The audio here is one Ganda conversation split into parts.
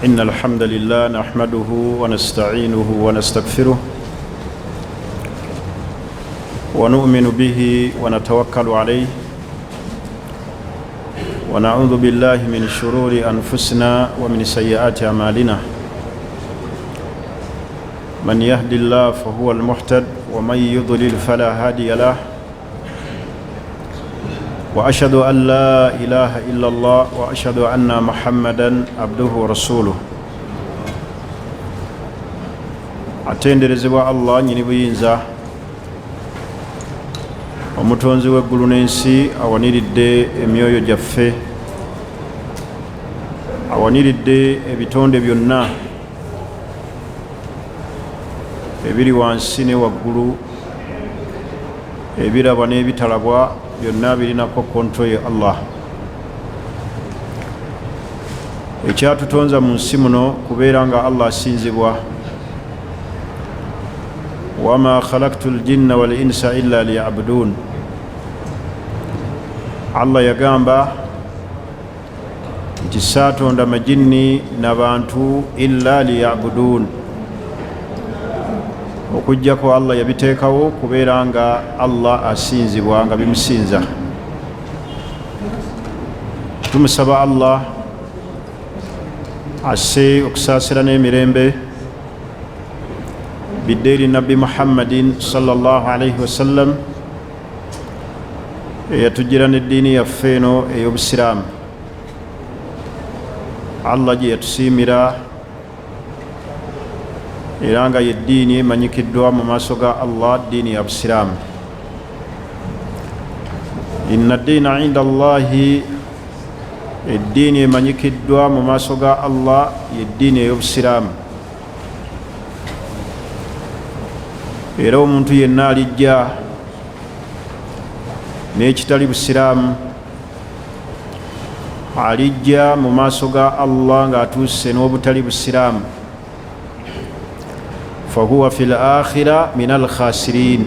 إن الحمد لله نحمده ونستعينه ونستغفره ونؤمن به ونتوكل عليه ونعوذ بالله من شرور أنفسنا ومن سيئات أعمالنا من يهد الله فهو المهتد ومن يضلل فلا هادي له وأشهد أن لا إله إلا الله وأشهد أن محمدا عبده ورسوله atenderezebwa Allah nyini buyinza omutonzi w'eggulu n'ensi awaniridde emyoyo gyaffe awaniridde ebitonde byonna ebiri wansi ne waggulu ebirabwa n'ebitalabwa byonna birinako kontro ya Allah ekyatutonza mu nsi muno kubeera nga Allah asinzibwa wama khalaqtu ljinna wal insa illa liya'budun Allah yagamba nti saatonda majinni n'abantu illa liya'budun okujjako Allah yabiteekawo kubeera nga Allah asinzibwa nga bimusinza tumusaba Allah asse okusaasira n'emirembe biddeeri nabbi Muhammadin sallallahu alayhi wasallam eyatujjira n'eddiini yaffe eno ey'obusiraamu Allah gye yatusiimira era nga yeddiini emanyikiddwa mu maaso ga Allah ddiini ya busiraamu inna ddiina inda Allahi eddiini emanyikiddwa mu maaso ga Allah yeddiini ey'obusiraamu era omuntu yenna alijja n'ekitali busiraamu alijja mu maaso ga Allah ng'atuuse n'obutali busiraamu fahuwa fil akhira minal khasirin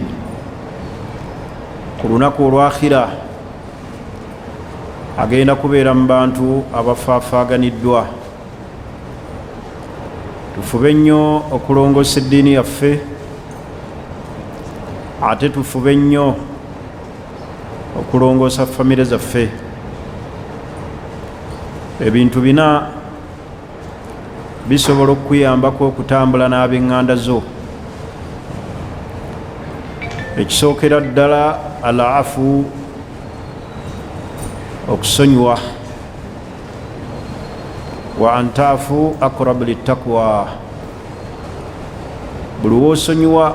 ku lunaku olwakhira agenda kubeera mu bantu abafaafaaganiddwa tufube nnyo okulongoosa eddiini yaffe ate tufube nnyo okulongoosa famire zaffe ebintu bina bisobola okuyambako okutambula n'ab'eŋŋanda zo ekisookera ddala al-afu okusonyiwa wa antaafu akrabu littaqwa buli woosonyiwa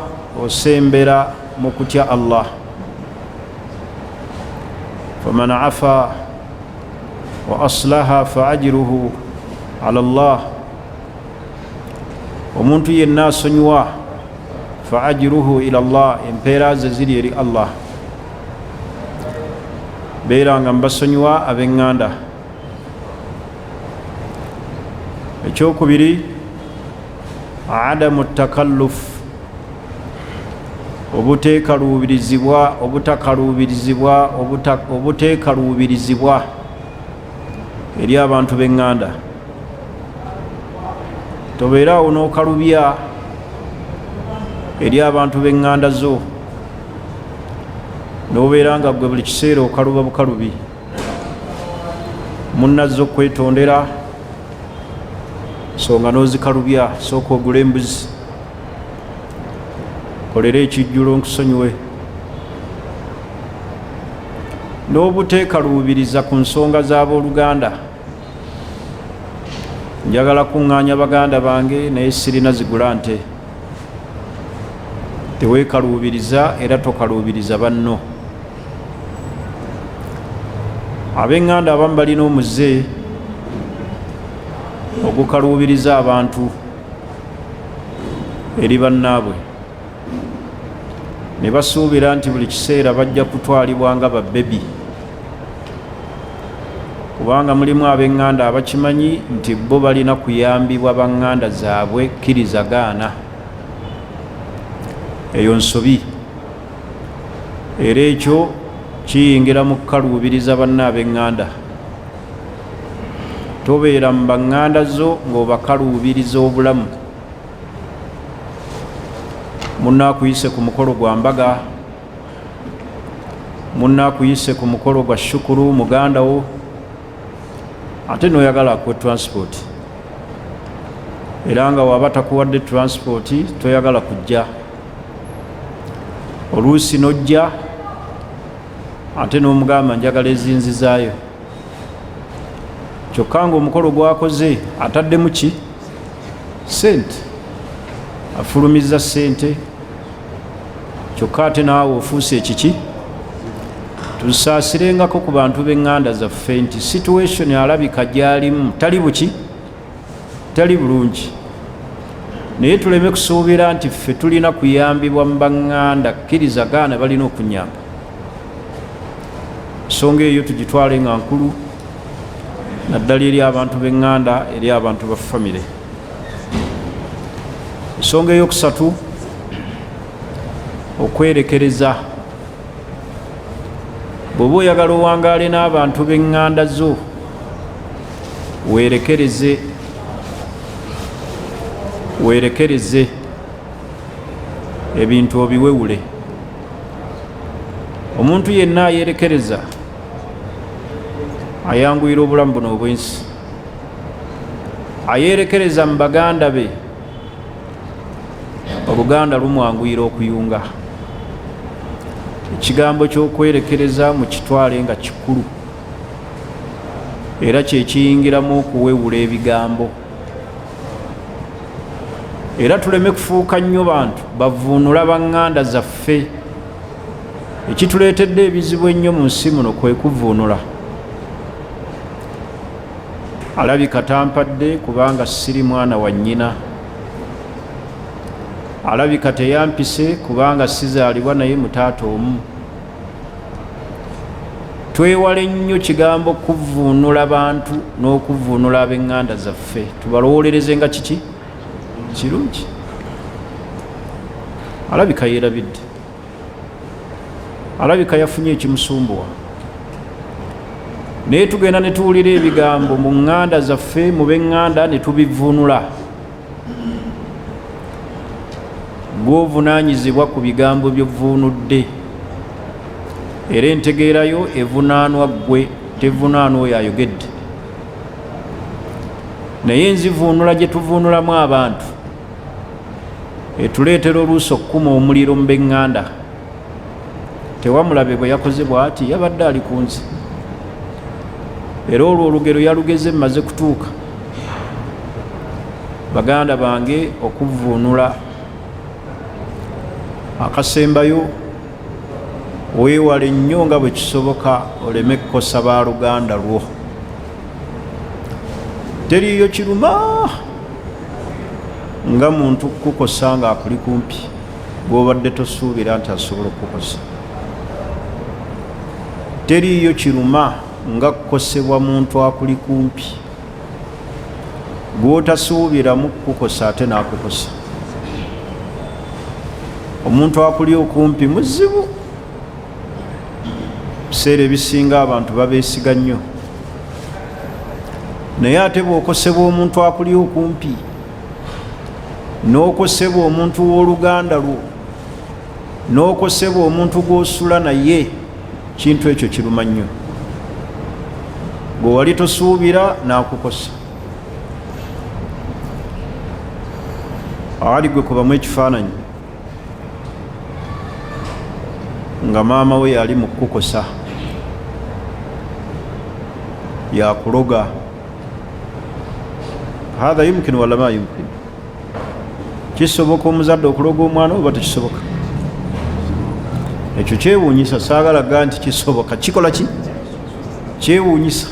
osembera mu kutya Allah faman afa wa aslaha fa ajruhu ala Allah omuntu yenna asonyiwa fa ajruhu ila Allah empeera ze ziri eri Allah beera nga mbasonyiwa ab'eŋŋanda ekyokubiri adamu takalluf obuteekaluubirizibwa eri abantu b'eŋŋanda tobeeraawo n'okalubya eri abantu b'eŋŋanda zo n'obeera nga gwe buli kiseera okaluba bukalubi munnazze okwetondera so nga n'ozikalubya sooka ogula embuzi kolera ekijjulo nkusonyiwe n'obuteekaluubiriza ku nsonga z'abooluganda njagala kuŋŋaanya baganda bange naye sirina zigula nte teweekaluubiriza era tokaluubiriza banno ab'eŋŋanda abamu balina omuze ogukaluubiriza abantu eri bannaabwe ne basuubira nti buli kiseera bajja kutwalibwa nga babbebi kubanga mulimu ab'eŋŋanda abakimanyi nti bo balina kuyambibwa baŋŋanda zaabwe kirizagaana eyo nsobi era ekyo kiyingira mu kukaluubiriza banna ab'eŋŋanda tobeera mu baŋŋanda zo ng'obakaluubiriza obulamu. Munnaakuyise ku mukolo gwa mbaga, munnaakuyise ku mukolo gwa shukuru muganda wo, ate n'oyagala akuwe transport, era nga waba takuwadde transport toyagala kujja. Oluusi nojja ate n'omugamba njagala ezinzizaayo, kyokka nga omukolo gwakoze ataddemu ki? Sente, afulumiza sente, kyokka ate naawe ofuuse ekiki? Tusaasirengako ku bantu b'eŋŋanda zaffe nti situation alabika gy'alimu tali buki? Tali bulungi. Naye tuleme kusuubira nti ffe tulina kuyambibwa mu baŋŋanda, kkiriza gaana balina okunyamba. Ensonga eyo tugitwale nga nkulu, naddala eri abantu b'eŋŋanda, eri abantu ba famire. Ensonga eyokusatu, okwerekereza. Bw'oba oyagala owangaale n'abantu b'eŋŋanda zo, weerekereze, weerekereze, ebintu obiwewule. Omuntu yenna ayeerekereza ayanguyira obulamu buno obw'ensi. Ayeerekereza mu baganda be, Oluganda lumwanguyira okuyunga. Ekigambo ky'okwerekereza mu kitwale nga kikulu, era kyekiyingiramu okuwewula ebigambo. Era tuleme kufuuka nnyo bantu bavuunula baŋŋanda zaffe. Ekituleetedde ebizibu ennyo mu nsi muno kwe kuvuunula. Alabika tampadde kubanga siri mwana wa nnyina, alabika teyampise kubanga sizaalibwa naye mutaata omu. Twewale nnyo kigambo kuvuunula bantu n'okuvuunula ab'eŋŋanda zaffe, tubalowolereze nga kiki? Kirungi. Alabika yeerabidde, alabika yafunye ekimusumbuwa, naye tugenda ne tuwulira ebigambo mu ŋŋanda zaffe, mu b'eŋŋanda ne tubivuunula. Gw'ovunaanyizibwa ku bigambo by'ovvuunudde, era entegeerayo evunaanwa ggwe, tevunaanwa oyo ayogedde. Naye enzivuunula gye tuvuunulamu abantu etuleetera oluusi okukuma omuliro mu b'eŋŋanda. Tewamulabe bwe yakoze bw'ati, yabadde ali ku nzi, era olwo olugero yalugeze mmaze kutuuka. Baganda bange, okuvuunula akasembayo weewale nnyo nga bwe kisoboka oleme kukosa baaluganda lwo. Teriyo kiruma nga muntu kukosa nga akuli kumpi gw'obadde tosuubira nti asobola okukosa. Teriyo kiruma nga kukosebwa muntu akuli kumpi gw'otasuubiramu kukosa ate n'akukosa. Omuntu akuli okumpi muzibu. Biseera ebisinga abantu babeesiga nnyo, naye ate bw'okosebwa omuntu akuli okumpi n'okosebwa omuntu w'oluganda lwo n'okosebwa omuntu gw'osula naye, kintu ekyo kiruma nnyo. Gwe wali tosuubira n'akukosa. Ali gwe kubamu ekifaananyi nga maama we yali mu kukukosa, yakuloga. Hadha yumkinu wala ma yumkinu? Kisoboka omuzadde okuloga omwana oba tekisoboka? Ekyo kyewuunyisa, saagalaga nti kisoboka. Kikola ki? Kyewuunyisa.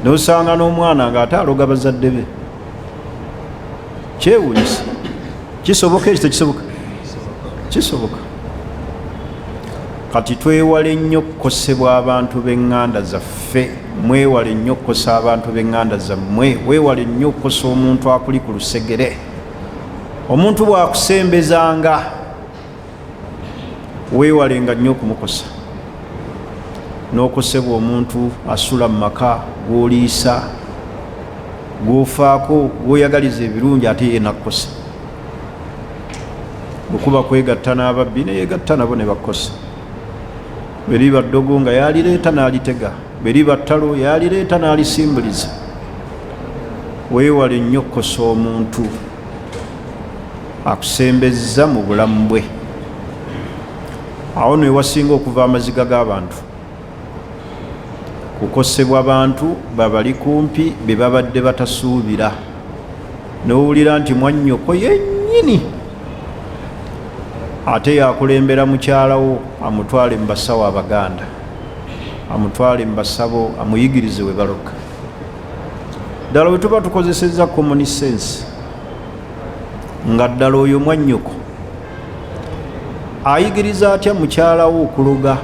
N'osanga n'omwana ng'ate aloga bazadde be. Kyewuunyisa. Kisoboka ekyo tekisoboka? Kisoboka. Kati twewale nnyo okukosebwa abantu b'eŋŋanda zaffe, mwewale nnyo okukosa abantu b'eŋŋanda zammwe, weewale nnyo okukosa omuntu akuli ku lusegere. Omuntu bw'akusembezanga weewalenga nnyo okumukosa. n'okosebwa omuntu asula mu maka gw'oliisa gw'ofaako gw'oyagaliza ebirungi ate ye nakkosa. bwekuba kwegatta n'ababbi neyegatta nabo ne bakkosa. bwe liba ddogo nga yalireeta n'alitega, bwe liba ttalo yalireeta n'alisimbuliza. weewale nnyo okkosa omuntu akusembezza mu bulamu bwe. awo newasinga okuva amaziga g'abantu. kukosebwa abantu babali kumpi be babadde batasuubira, n'owulira nti mwannyoko yennyini ate yakulembera mukyalawo amutwale mu basawo Abaganda, amutwale mu basabo amuyigirize we baloka. ddala bwe tuba tukozesezza common sense nga ddala oyo mwannyoko ayigiriza atya mukyalawo okuloga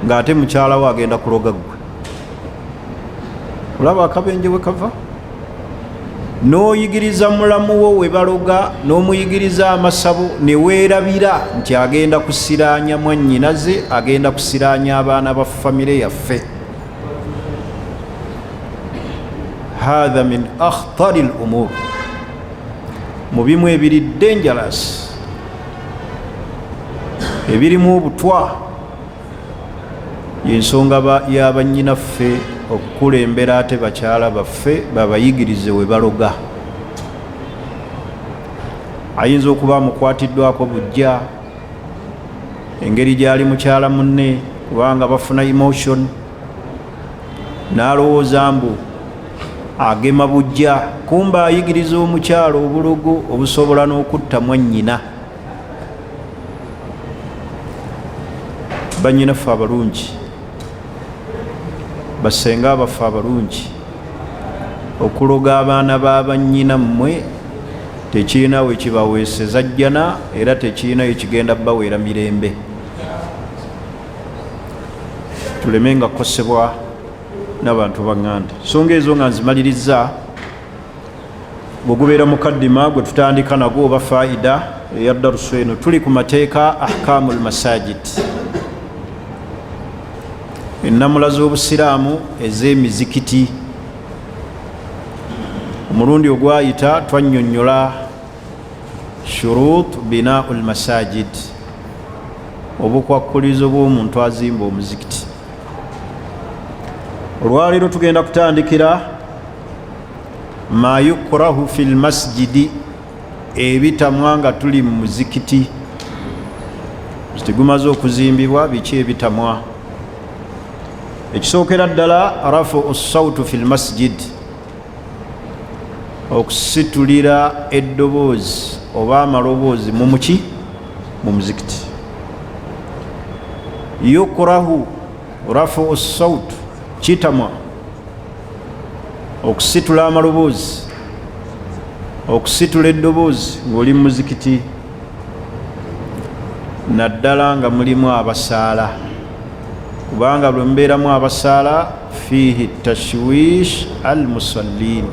ng'ate mukyalawo agenda kuloga gwe? olaba akabenje bwe kava? n'oyigiriza mulamu wo we baloga, n'omuyigiriza amasabo, ne weerabira nti agenda kusiraanya mwannyinaze, agenda kusiraanya abaana ba famire yaffe. hatha min akhtari l umur, mu bimu ebiri dangerous, ebirimu obutwa, yensonga y'abannyinaffe okukulembera ate bakyala baffe babayigirize we baloga. ayinza okuba amukwatiddwako bujja, engeri gy'ali mukyala munne, kubanga bafuna emotion, n'alowooza mbu agema bujja, kumba ayigiriza omukyala obulogo obusobola n'okutta mwannyina. bannyinaffe abalungi, basenga abaffe abalungi, okuloga abaana b'abannyina mmwe tekirina we kibaweeseza jjana, era tekirina we kigenda baweera mirembe. tulemenga kukosebwa n'abantu baŋŋanda. ensonga ezo nga nzimaliriza, bwegubeera mukaddima gwe tutandika nagwo oba faida eya darusu eno. tuli ku mateeka ahkamu masajid, ennamula z'obusiraamu ez'emizikiti. omulundi ogwayita twannyonnyola shurut binau masajid, obukwakkulizo bw'omuntu azimba omuzikiti. olwaleero tugenda kutandikira ma yukrahu fi lmasjidi, ebitamwa nga tuli mu muzikiti. tigumaze okuzimbibwa, biki ebitamwa? ekisookera ddala rafu sautu fi lmasjid, okusitulira eddoboozi oba amaloboozi mu muki? mu muzikiti. yukrahu rafu sautu, kitamwa okusitula amaloboozi, okusitula eddoboozi ng'oli mu muzikiti, naddala nga mulimu abasaala, kubanga bwe mubeeramu abasaala fiihi tashwish al musallin,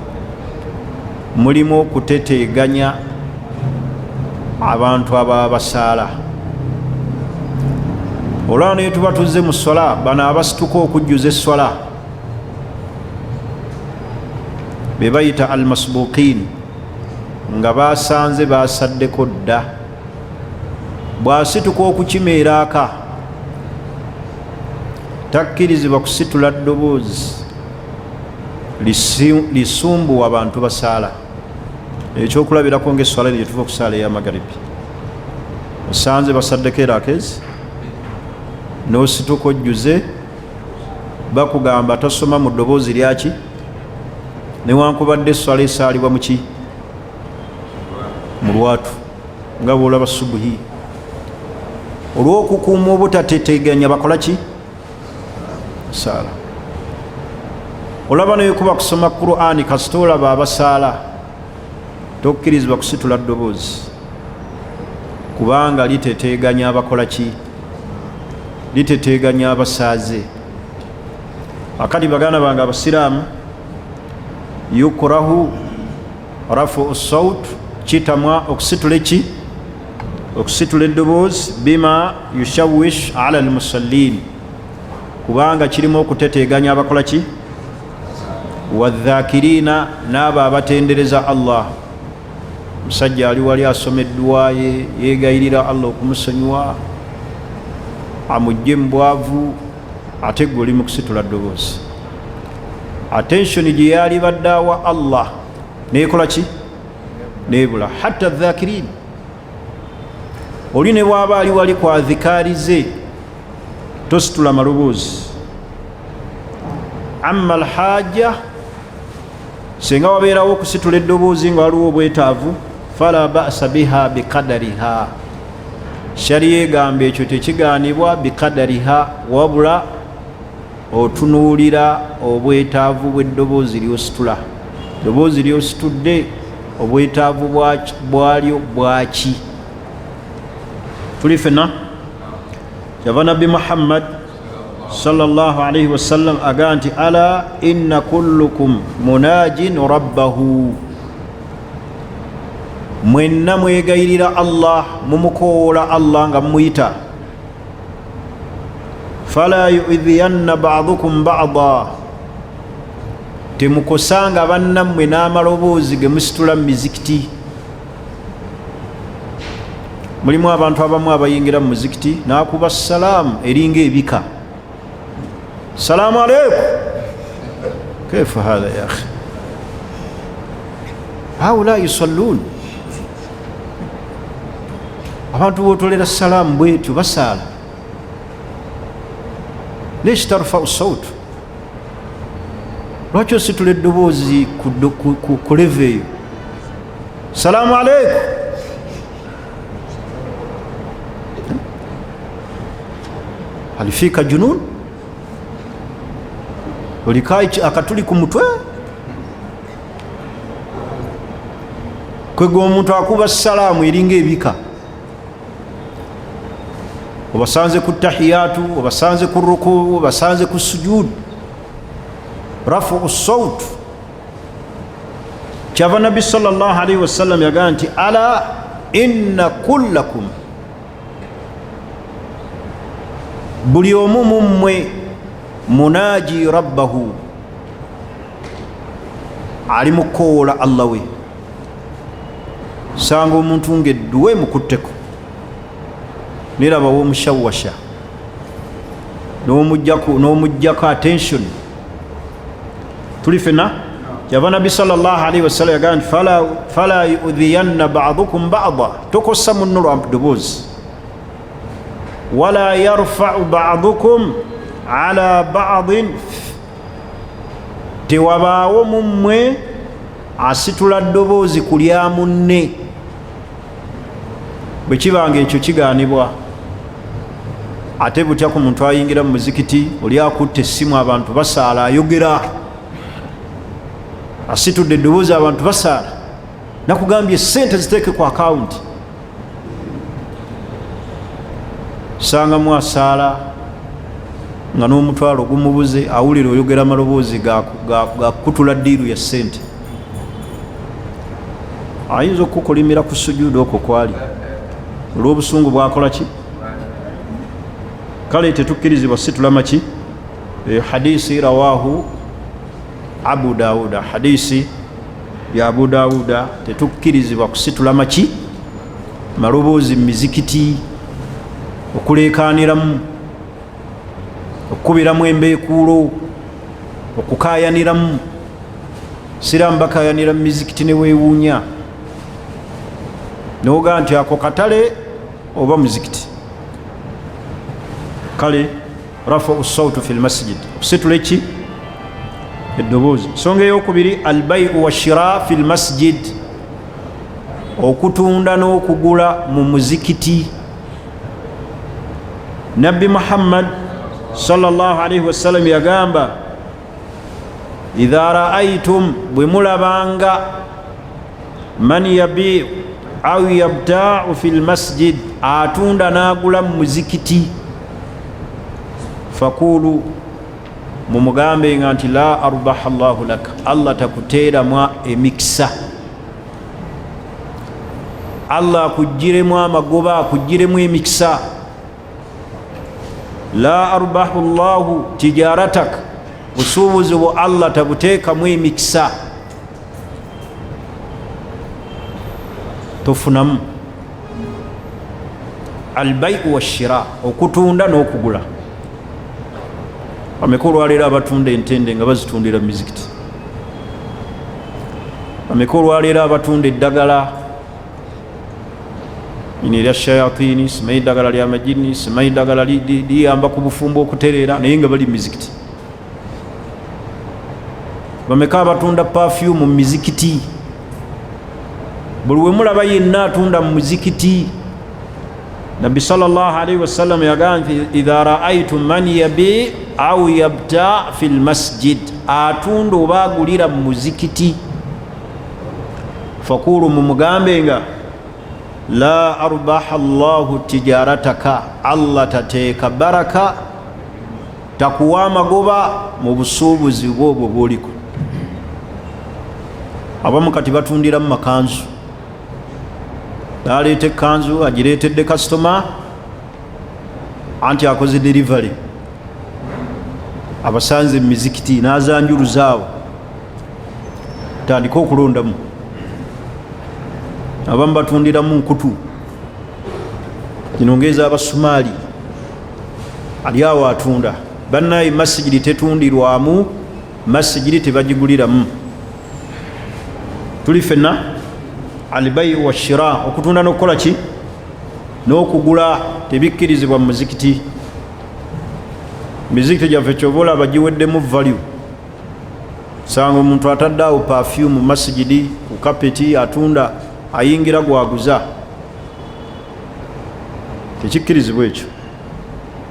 mulimu okuteteeganya abantu ababasaala. olwano naye tuba tuzze mu sola, bano abasituka okujjuza essola be bayita al masbuqin, nga basanze basaddeko dda. bw'asituka okukimeera aka, takkirizibwa kusitula ddoboozi lisumbuwa abantu basaala. ekyokulabirako ng'esswala lye tuva okusaala ey'amagaribi, osanze basaddeko erakezi, n'osituka ojjuze, bakugamba tosoma mu ddoboozi lyaki, newankubadde esswala esaalibwa muki? mu lwatu, nga bw'olaba subuhi. olw'okukuuma obutateteganya bakola ki? saala. olaba nekuba kusoma Qur'ani, kasita olaba abasaala tokkirizibwa kusitula ddoboozi, kubanga liteteganya abakola ki? liteteganya abasaaze. akati baganda bange abasiraamu, yukrahu rafu saut, kitamwa okusitula eki? okusitula eddoboozi bima yushawish ala almusallin kubanga kirimu okuteteeganya abakola ki wadhakirina n'abo abatendereza Allah. Musajja ali wali asoma edduwaye yegayirira Allah okumusonyiwa amujje mu bwavu ate gwe oli mu kusitula ddoboozi. Attention gye yali baddawa Allah nekola ki nebula hatta dhakirin. Oli ne bwaba ali wali kwa dhikarize tositula maloboozi. Amma alhaja senga wabeerawo okusitula eddoboozi nga waliwo obwetaavu fala ba'sa biha biqadariha. Shariya egamba ekyo tekigaanibwa biqadariha wabula otunuulira obwetaavu bw'eddoboozi ly'ositula. Eddoboozi ly'ositudde obwetaavu bwalyo bwaki? Tuli fenna yava Nabbi Muhammad sallallahu alayhi wasallam aga nti ala inna kullukum munajin rabbahu, mwenna mwegayirira Allah mumukoola Allah nga mumuyita. Fala yu'dhiyanna ba'dukum ba'da, temukosanga bannammwe n'amaloboozi ge musitula mu mizikiti. Mulimu abantu abamu abayingira mu muzikiti n'akuba salaamu eringa ebika. Salaamu alaykum, kaifa hadha ya akhi, haula yusallun. Abantu botolera salaamu bwetyo basaala. Lesh tarfa'u sawt, lwaki ositula eddoboozi ku leve eyo? Salaamu alaykum, alifika junun, olikai akatuli ku mutwe. Kwegwa omuntu akuba salaamu eringa ebika. Obasanze ku tahiyatu, obasanze ku ruku, obasanze ku sujud, rafu sawt. Kyava Nabbi sallallahu alayhi wasallam yagaa nti ala inna kullakum, buli omu mummwe munaji rabbahu, ali mukoola Allah we. Sanga omuntu ng'edduwe mukutteko niraba w'omushawasha n'omuggyako attention. Tuli fenna yava Nabbi sallallahu alayhi wasallam yagaa nti fala yu'dhiyanna ba'dukum ba'da, tokossa munno lwa ddoboozi. Wala yarfa'u ba'dukum ala ba'din, tewabaawo mummwe asitula ddoboozi ku lya munne. Bwe kibanga ekyo kigaanibwa. Ate butya ku muntu ayingira mu muzikiti, oli akutte essimu abantu basaala ayogera, asitudde eddoboozi abantu basaala, nakugambye sente ziteeke ku akawunti. Sanga mwasaala nga n'omutwalo gumubuze, awulira oyogera amaloboozi gakutula ddiiru ya sente. Ayinza okukulimira ku sujuudu okwo kwali olw'obusungu bwakola ki? Kale tetukkirizibwa situla maki? Hadisi rawahu Abu Dawuda, hadisi ya Abu Dawuda, tetukkirizibwa kusitula maki? Maloboozi mu mizikiti, okuleekaaniramu, okukubiramu embeekuulo, okukaayaniramu. Siraamu bakaayanira mu mizikiti ne weewuunya noga nti ako katale oba muzikiti. Kale rafu sawtu fil masjid, okusitula eki? Eddoboozi. Nsonga ey'okubiri albayu washira fil masjid, okutunda n'okugula mu muzikiti. Nabbi Muhammad sallallahu alayhi wasallam yagamba idha ra'aytum, bwe mulabanga man yabi'u au yabta'u fil masjid, atunda n'agula mu muzikiti, fakulu, mumugambe nga nti la arbaha Allahu laka, Allah takuteeramu emikisa. Allah akugiremu amagoba, akugiremu emikisa. La arbahu Allahu tijaratak, busuubuzi bwo Allah tabuteekamu emikisa, tofunamu. Albai'u washira, okutunda n'okugula. Ameka olwaleero abatunda entende nga bazitundira mu mizikiti. Ameka olwaleero abatunda eddagala erya shayatini, simanyi eddagala lya majini, simanyi eddagala liyamba ku bufumbo okutereera, naye nga bali mu mizikiti. Bameka abatunda perfume mu mizikiti. Buli we mulaba yenna atunda mu muzikiti. Nabbi sallallahu alaihi wasallam yagamba idha ra'aytum man yabi au yabta fil masjid, atunda oba agulira mu muzikiti, fakulu mumugambe nga la arbaha Allahu tijarataka, Allah tateeka baraka, takuwa amagoba mu busuubuzi bwobwo bwoliko. Abamu kati batundira mu makanzu, naleeta ekanzu agireetedde kasitoma anti akoze delivery, abasanze mu mizikiti n'azanjuluzaawo, tandika okulondamu. Abamu batundiramu nkutu, kino ngeza abasumaali, ali awo atunda. Bannaye masjidi tetundirwamu, masjidi tebagiguliramu. Tuli fenna albayu washira, okutunda n'okukola ki n'okugula tebikkirizibwa mu muzikiti. Mizikiti gyaffe ky'oba olaba giweddemu value. Sanga omuntu atadde awo perfume mu masjidi ku kapeti atunda, ayingira gwaguza, tekikkirizibwa ekyo.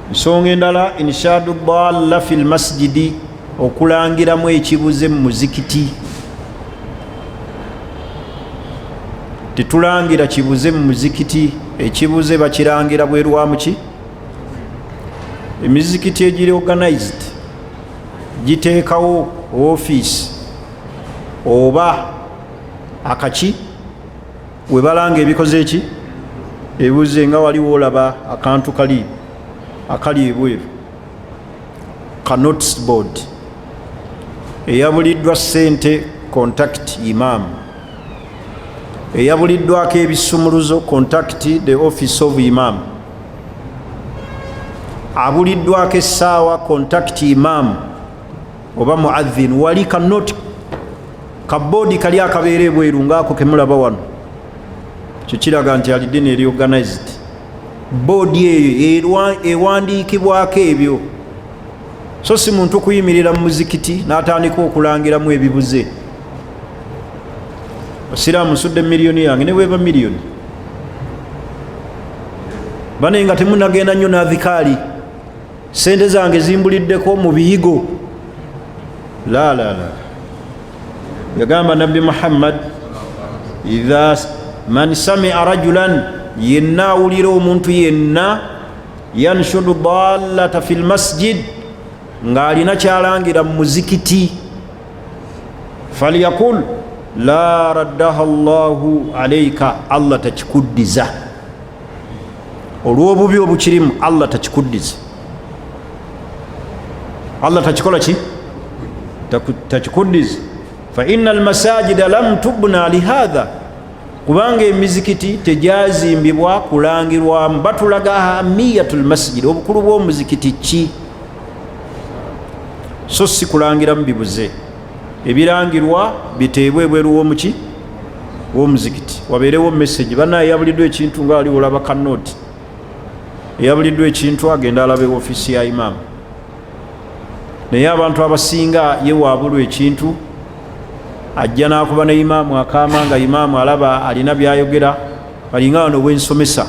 Ensonga endala, In Shaa Allah fil masjidi, okulangiramu ekibuze mu muzikiti. Tetulangira kibuze mu muzikiti, ekibuze bakirangira bweru wa muki. Emizikiti egiri organized giteekawo office oba akaki we balanga ebikoze eki ebibuze, nga waliwo olaba akantu akali ebweru ka notice board, eyabuliddwa ssente contact imam, eyabuliddwako ebisumuluzo contact the office of imam, abuliddwako essaawa contact imam oba muadhin. Wali ka note ka board kali akabeera ebweru ngaako kemulaba wano, kyo kiraga nti alidde eri organized. Board eyo ewandiikibwako ebyo, so si muntu kuyimirira mu muzikiti n'atandika okulangiramu ebibuze. Basiraamu nsudde miliyoni yange ne bweba miliyoni, bane nga temunagenda nnyo n'adhikaali, sente zange zimbuliddeko mu biyigo. La yagamba Nabbi Muhammad, idha man sami'a rajulan, yenna awulira omuntu yenna, yanshudu dallata fil masjid, ng'alina kyalangira mu muzikiti, falyakul la raddaha Allahu alayka, Allah takikuddiza olw'obubi obukirimu, Allah takikuddiza. Allah takikola ki? Takikuddiza. Fa innal masajida lam tubna lihadha, kubanga emizikiti tejazimbibwa kulangirwamu. Batulaga ahamiyatul masjid, obukulu bw'omuzikiti ki, so si kulangiramu bibuze. Ebirangirwa biteebwe ebweru w'omuki w'omuzikiti, wabeerewo message. Bannaye eyabuliddwa ekintu nga wali olaba kanoti, eyabuliddwa ekintu agenda alaba ofisi ya imam. Naye abantu abasinga ye waabulwa ekintu ajja n'akuba ne imaamu akaama, nga imaamu alaba alina byayogera, balinga wano bwensomesa,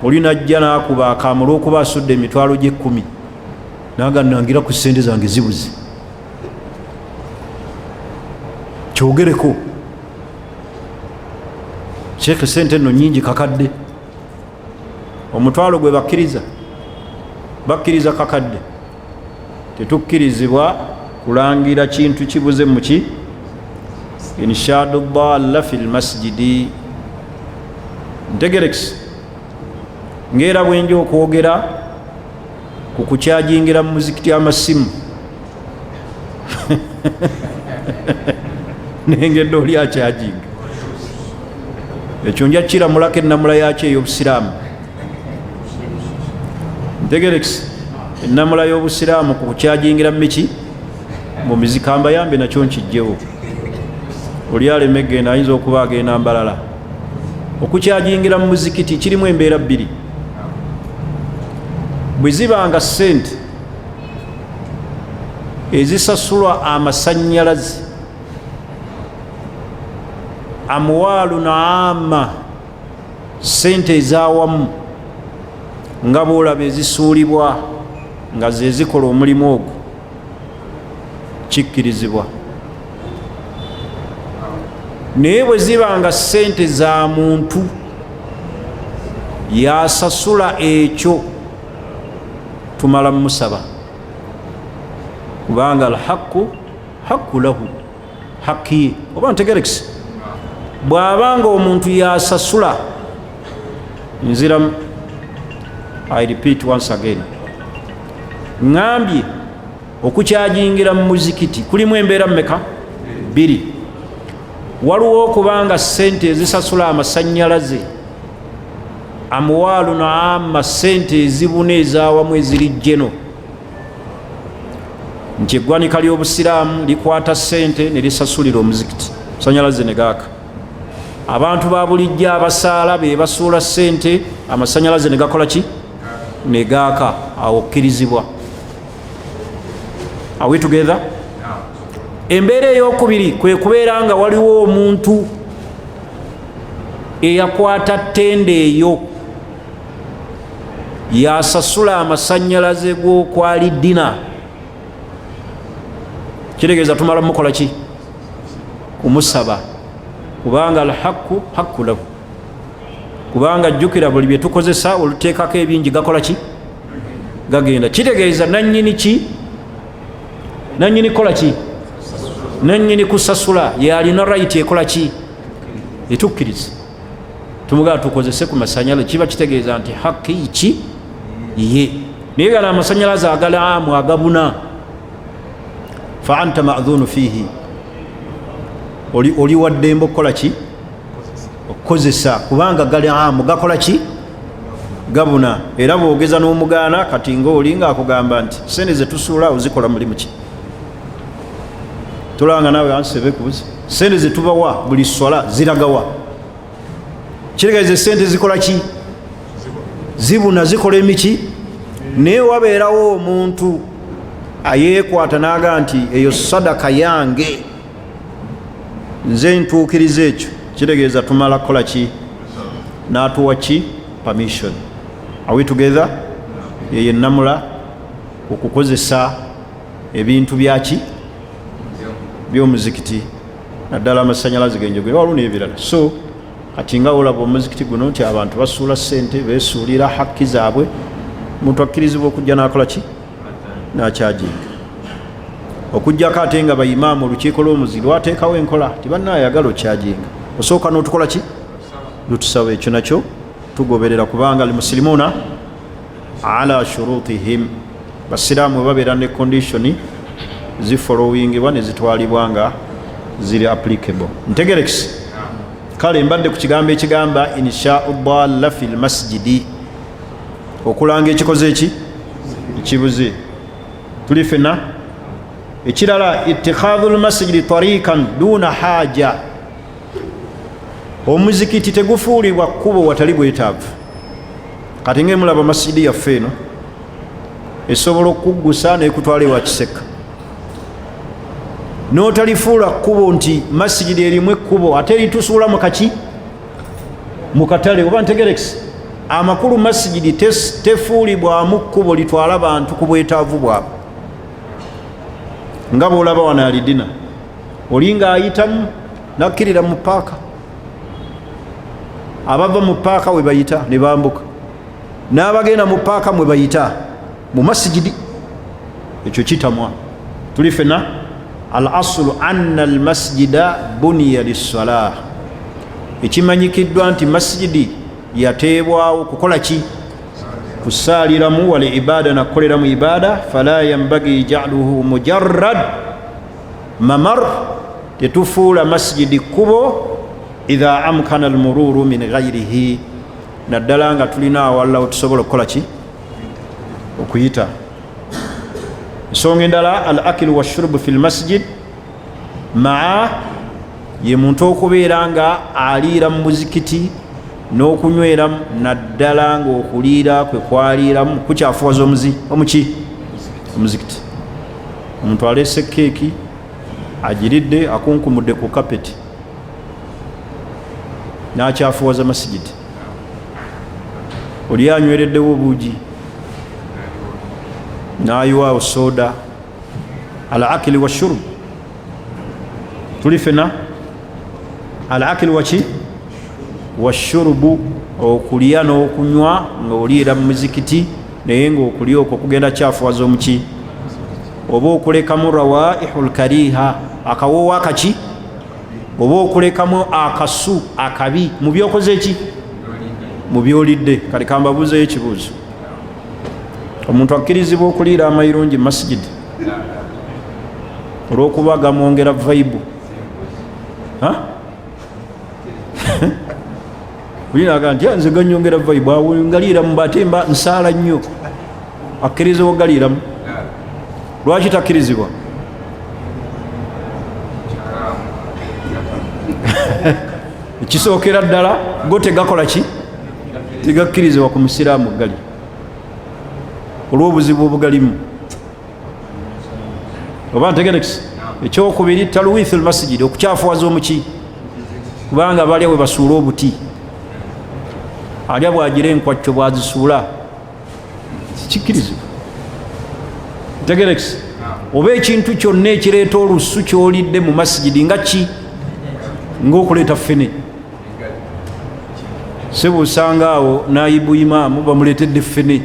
oli najja n'akuba akaama olw'okuba asudde emitwalo gye 10, naga nangira ku ssente zange zibuze, kyogereko sheekh, sente nno nyingi kakadde. Omutwalo gwe bakkiriza kakadde. Tetukkirizibwa kulangira kintu kibuze muki In Shaa Allah fil masjidi. ntegerekisi ngera bwenja okwogera ku kukyajingira mu muzikiti amasimu nengedde oli akyajinga ekyo nja kiramulako ennamula yakyo ey'obusiraamu ntegerekisi ennamula y'obusiraamu ku kukyajingira miki mu mizika mbayambe nakyo nkijjewo oli aleme genda ayinza okuba agenda mbalala okukyajingira mu muzikiti kirimu embeera bbiri bwe zibanga ssente ezisasulwa amasannyalaze amwaalu naama ssente ezaawamu nga boolaba ezisuulibwa nga ze zikola omulimu ogwo kikkirizibwa naye bwe zibanga ssente za muntu yasasula ekyo tumala musaba kubanga alhaqu haqu lahu haqi oba ntegerekisi bw'abanga omuntu yasasula nzira I repeat once again ngambye okukyajingira mu muzikiti kulimu embeera mmeka bbiri waliwo okubanga ssente ezisasula amasannyalaze amwaalu naama ssente ezibuna ezaawamu eziri jeno nti eggwanika ly'obusiraamu likwata ssente ne lisasulira omuzikiti amasannyalaze ne gaaka abantu ba bulijjo abasaala be basuula ssente amasannyalaze ne gakola ki ne gaaka awo okkirizibwa are we together embeera ey'okubiri kwe kubeera nga waliwo omuntu eyakwata ttende eyo yasasula amasannyalaze g'okwali ddina kitegeeza tumala mukola ki kumusaba kubanga alhaqu haqu lahu kubanga jjukira buli bye tukozesa oluteekako ebingi gakola ki gagenda kitegeeza nannyini ki nannyini kola ki nannyini kusasula yalina right ekola ki etukkiriza tumugaa tukozese ku masanyalaze kiba kitegeeza nti haki ki ye naye gala amasanyalaze agalaamu agabuna fa anta ma'dhunu fihi oli waddembe okukola ki okukozesa kubanga galaamu gakola ki gabuna era bwogeza n'omugaana kati ngaoli ngaakugamba nti sente zetusuula ozikola mulimu ki tulanga nawe ansebe kubuzi sente zetubawa buli swala ziragawa kitegeeza sente zikola ki zibuna zikola emiki naye wabeerawo omuntu ayeekwata n'aga nti eyo sadaka yange nze ntuukiriza ekyo kitegeeza tumala kukola ki n'atuwa ki permission are we together yeyo ennamula okukozesa ebintu byaki by'omuzikiti naddala amasannyalaze genjogera waliwo n'ebirala so kati nga olaba omuzikiti guno nti abantu basuula ssente beesuulira hakki zaabwe omuntu akkirizibwa okujja n'akola ki n'akyajinga okujjako ate nga bayimaamu olukiiko lw'omuzikiti lwateekawo enkola tibannaayagala okyajinga osooka n'otukola ki lutusaba ekyo nakyo tugoberera kubanga almusilimuuna ala shurutihim basiraamu bwe babeera ne konditioni zifolowingibwa ne zitwalibwa nga ziri applicable ntegerekisi kale mbadde ku kigambo ekigamba in shaa Allah fil masjidi okulanga ekikoze eki ekibuze tuli fenna ekirala ittikhadhul masjidi tariqan duna haja omuzikiti tegufuulibwa kkubo watali bwetaavu kati ng'emulaba masjidi yaffe eno esobola okuggusa n'ekutwala ewa kiseka n'otalifuula kkubo nti masjidi erimu ekkubo ate eritusuula mu kaki mu katale oba ntegerekisi amakulu masjidi tefuulibwamu kkubo litwala abantu ku bwetaavu bwabwe nga bw'olaba wano alidina oli ng'ayitamu nakkirira mu paaka abava mu paaka we bayita ne bambuka n'abagenda mu paaka mwe bayita mu masjidi ekyo kitamwa tuli fena al aslu anna al masjida buniya lissalah ekimanyikiddwa nti masjidi yateebwawo kukola ki kusaaliramu wal ibada nakukoleramu ibada fala yambagi ja'luhu mujarrad mamar tetufuula masjidi kkubo idha amkana almururu min ghairihi naddala nga tulina awalala tusobola okukola ki okuyita ensonga endala al akilu washurubu fi lmasjid maa ye muntu okubeera nga aliira mu muzikiti n'okunyweramu naddala nga okuliira kwe kwaliiramu kukyafuwaza omuzikiti omuntu aleese keeki agiridde akunkumudde ku kapeti n'akyafuwaza masjidi oli anywereddewo obuugi n'ayiwaawo soda al akili washurub tuli fena al akili waki washurubu okulya n'okunywa ng'oliira mu muzikiti naye ng'okulya okwo kugenda kyafuwaza omuki oba okulekamu rawaihul kariha akawoowo akaki oba okulekamu akasu akabi mu byokoze ki mu byolidde kale kambabuuzeyo ekibuuzo omuntu akkirizibwa okuliira amayirungi mu masjid olw'okuba gamwongera vaibu ulinaga nti nze ganyongera vaibu awo ngaliira mu batemba nsaala nnyo akkirizibwa ogaliiramu lwaki takkirizibwa ekisookera ddala go tegakola ki tegakkirizibwa ku musiraamu gali olw'obuzibu obugalimu oba ntegerekisi ekyokubiri talwithu lmasjidi okukyafuwaza omuki kubanga balya bwe basuula obuti alya bwagira enkwacco bwazisuula kikkirizibwa ntegerekisi oba ekintu kyonna ekireeta olusu kyolidde mu masjidi nga ki ng'okuleeta fene sebusanga awo nayibu imaamu bamuleetedde fene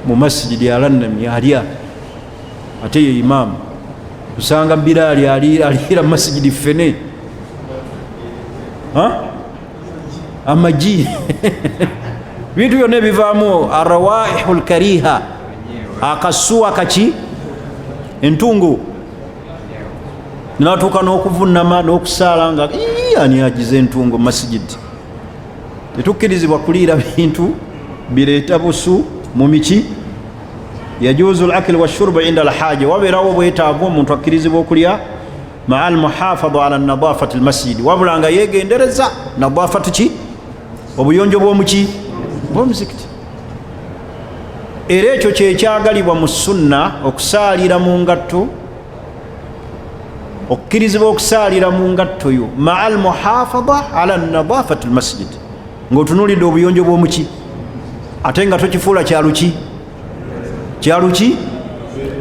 mu masjidi alannamye alya ate ye imaamu usanga Bilaali aliira mu masjidi fene amagi bintu byonna ebivaamu arrawaihul kariha akasuwa kaki entungo natuuka n'okuvunama n'okusaala nga ani agize entungo masjidi tetukkirizibwa kuliira bintu bireeta busu mu miki yajuzu al-akl wa-shurbu inda al-haja wabeerawo bwetaavu omuntu akkirizibwa okulya maa al-muhafadha ala nadafati al-masjid wabula nga yeegendereza nadafatu ki obuyonjo bw'omuki bw'omuzikiti era ekyo kyekyagalibwa mu sunna okusaalira mu ngatto okkirizibwa okusaalira mu ngatto yo maa al-muhafadha ala nadafati al-masjid ng'otunuulidde obuyonjo bw'omuki ate nga tokifuula kyaluki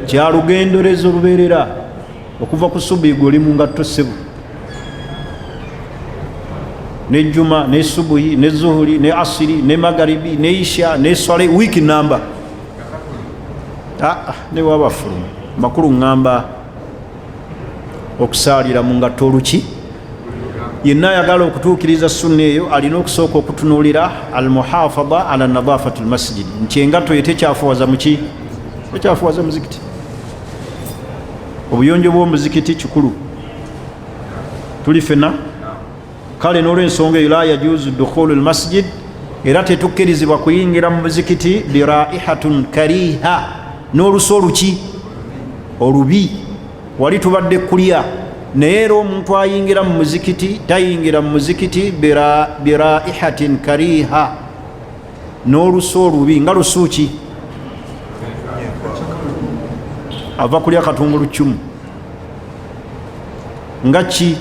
kyalugendereza olubeerera okuva ku subuhi gwe oli mu ngatto ssebo ne juma ne subuhi ne zuhuri ne asiri ne magaribi ne isha ne swale wiiki namba ne wabafuluma makulu ŋŋamba okusaalira mu ngatto oluki yenna ayagala okutuukiriza sunna eyo alina okusooka okutunuulira almuhafadha ala nadafati almasjidi nti engatto ye tekyafuwaza muki tekyafuwaza muzikiti obuyonjo bw'omuzikiti kikulu tuli fena kale n'olw'ensonga eyo la yajuzu dukhulu almasjid era tetukkirizibwa kuyingira mu muzikiti biraihatun kariha n'olusu oluki olubi wali tubadde kulya naye era omuntu ayingira mu muzikiti tayingira mu muzikiti biraihatin kariha n'olusu olubi nga lusu ki ava kulya katungulu ccumu nga ki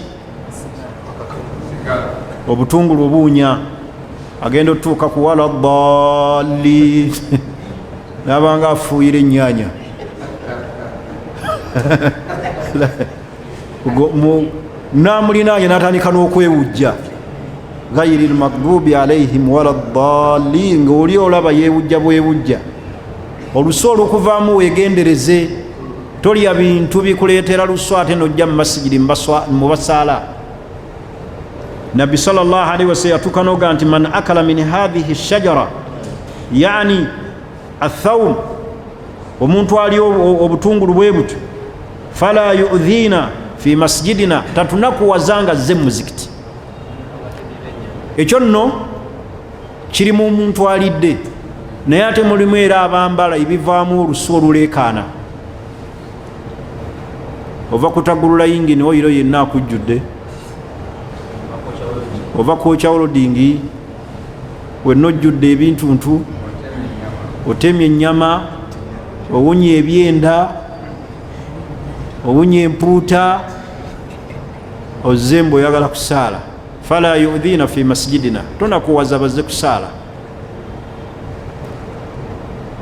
obutungulu obuunya agenda otuuka ku wala dali nabanga afuuyira ennyaanya namulinaanye natandika n'okwewujja ghairi lmaghdubi alaihim wala dali ngaoli olaba yewujja bwewujja olusu olukuvaamu weegendereze tolya bintu bikuleetera lusu ate nojja mu masijidi mu basaala nabbi sallallahu alaihi wasallam yatuukanoga nti man akala min hadhihi shajara yani athawm omuntu ali obutungulu bwe buto fala yu'dhina fi masjidina tatunakuwazanga ze muzikiti ekyo nno kirimu omuntu alidde naye ate mulimu era abambala ebivaamu olusu oluleekaana ova kutagulula yingini oyiro yenna akujjudde ova kwokya olodingi wenna ojjudde ebintuntu otemye ennyama owunye ebyenda owunye empuuta ozembe oyagala kusaala fala yu'dhina fi masjidina tonakuwaza bazze kusaala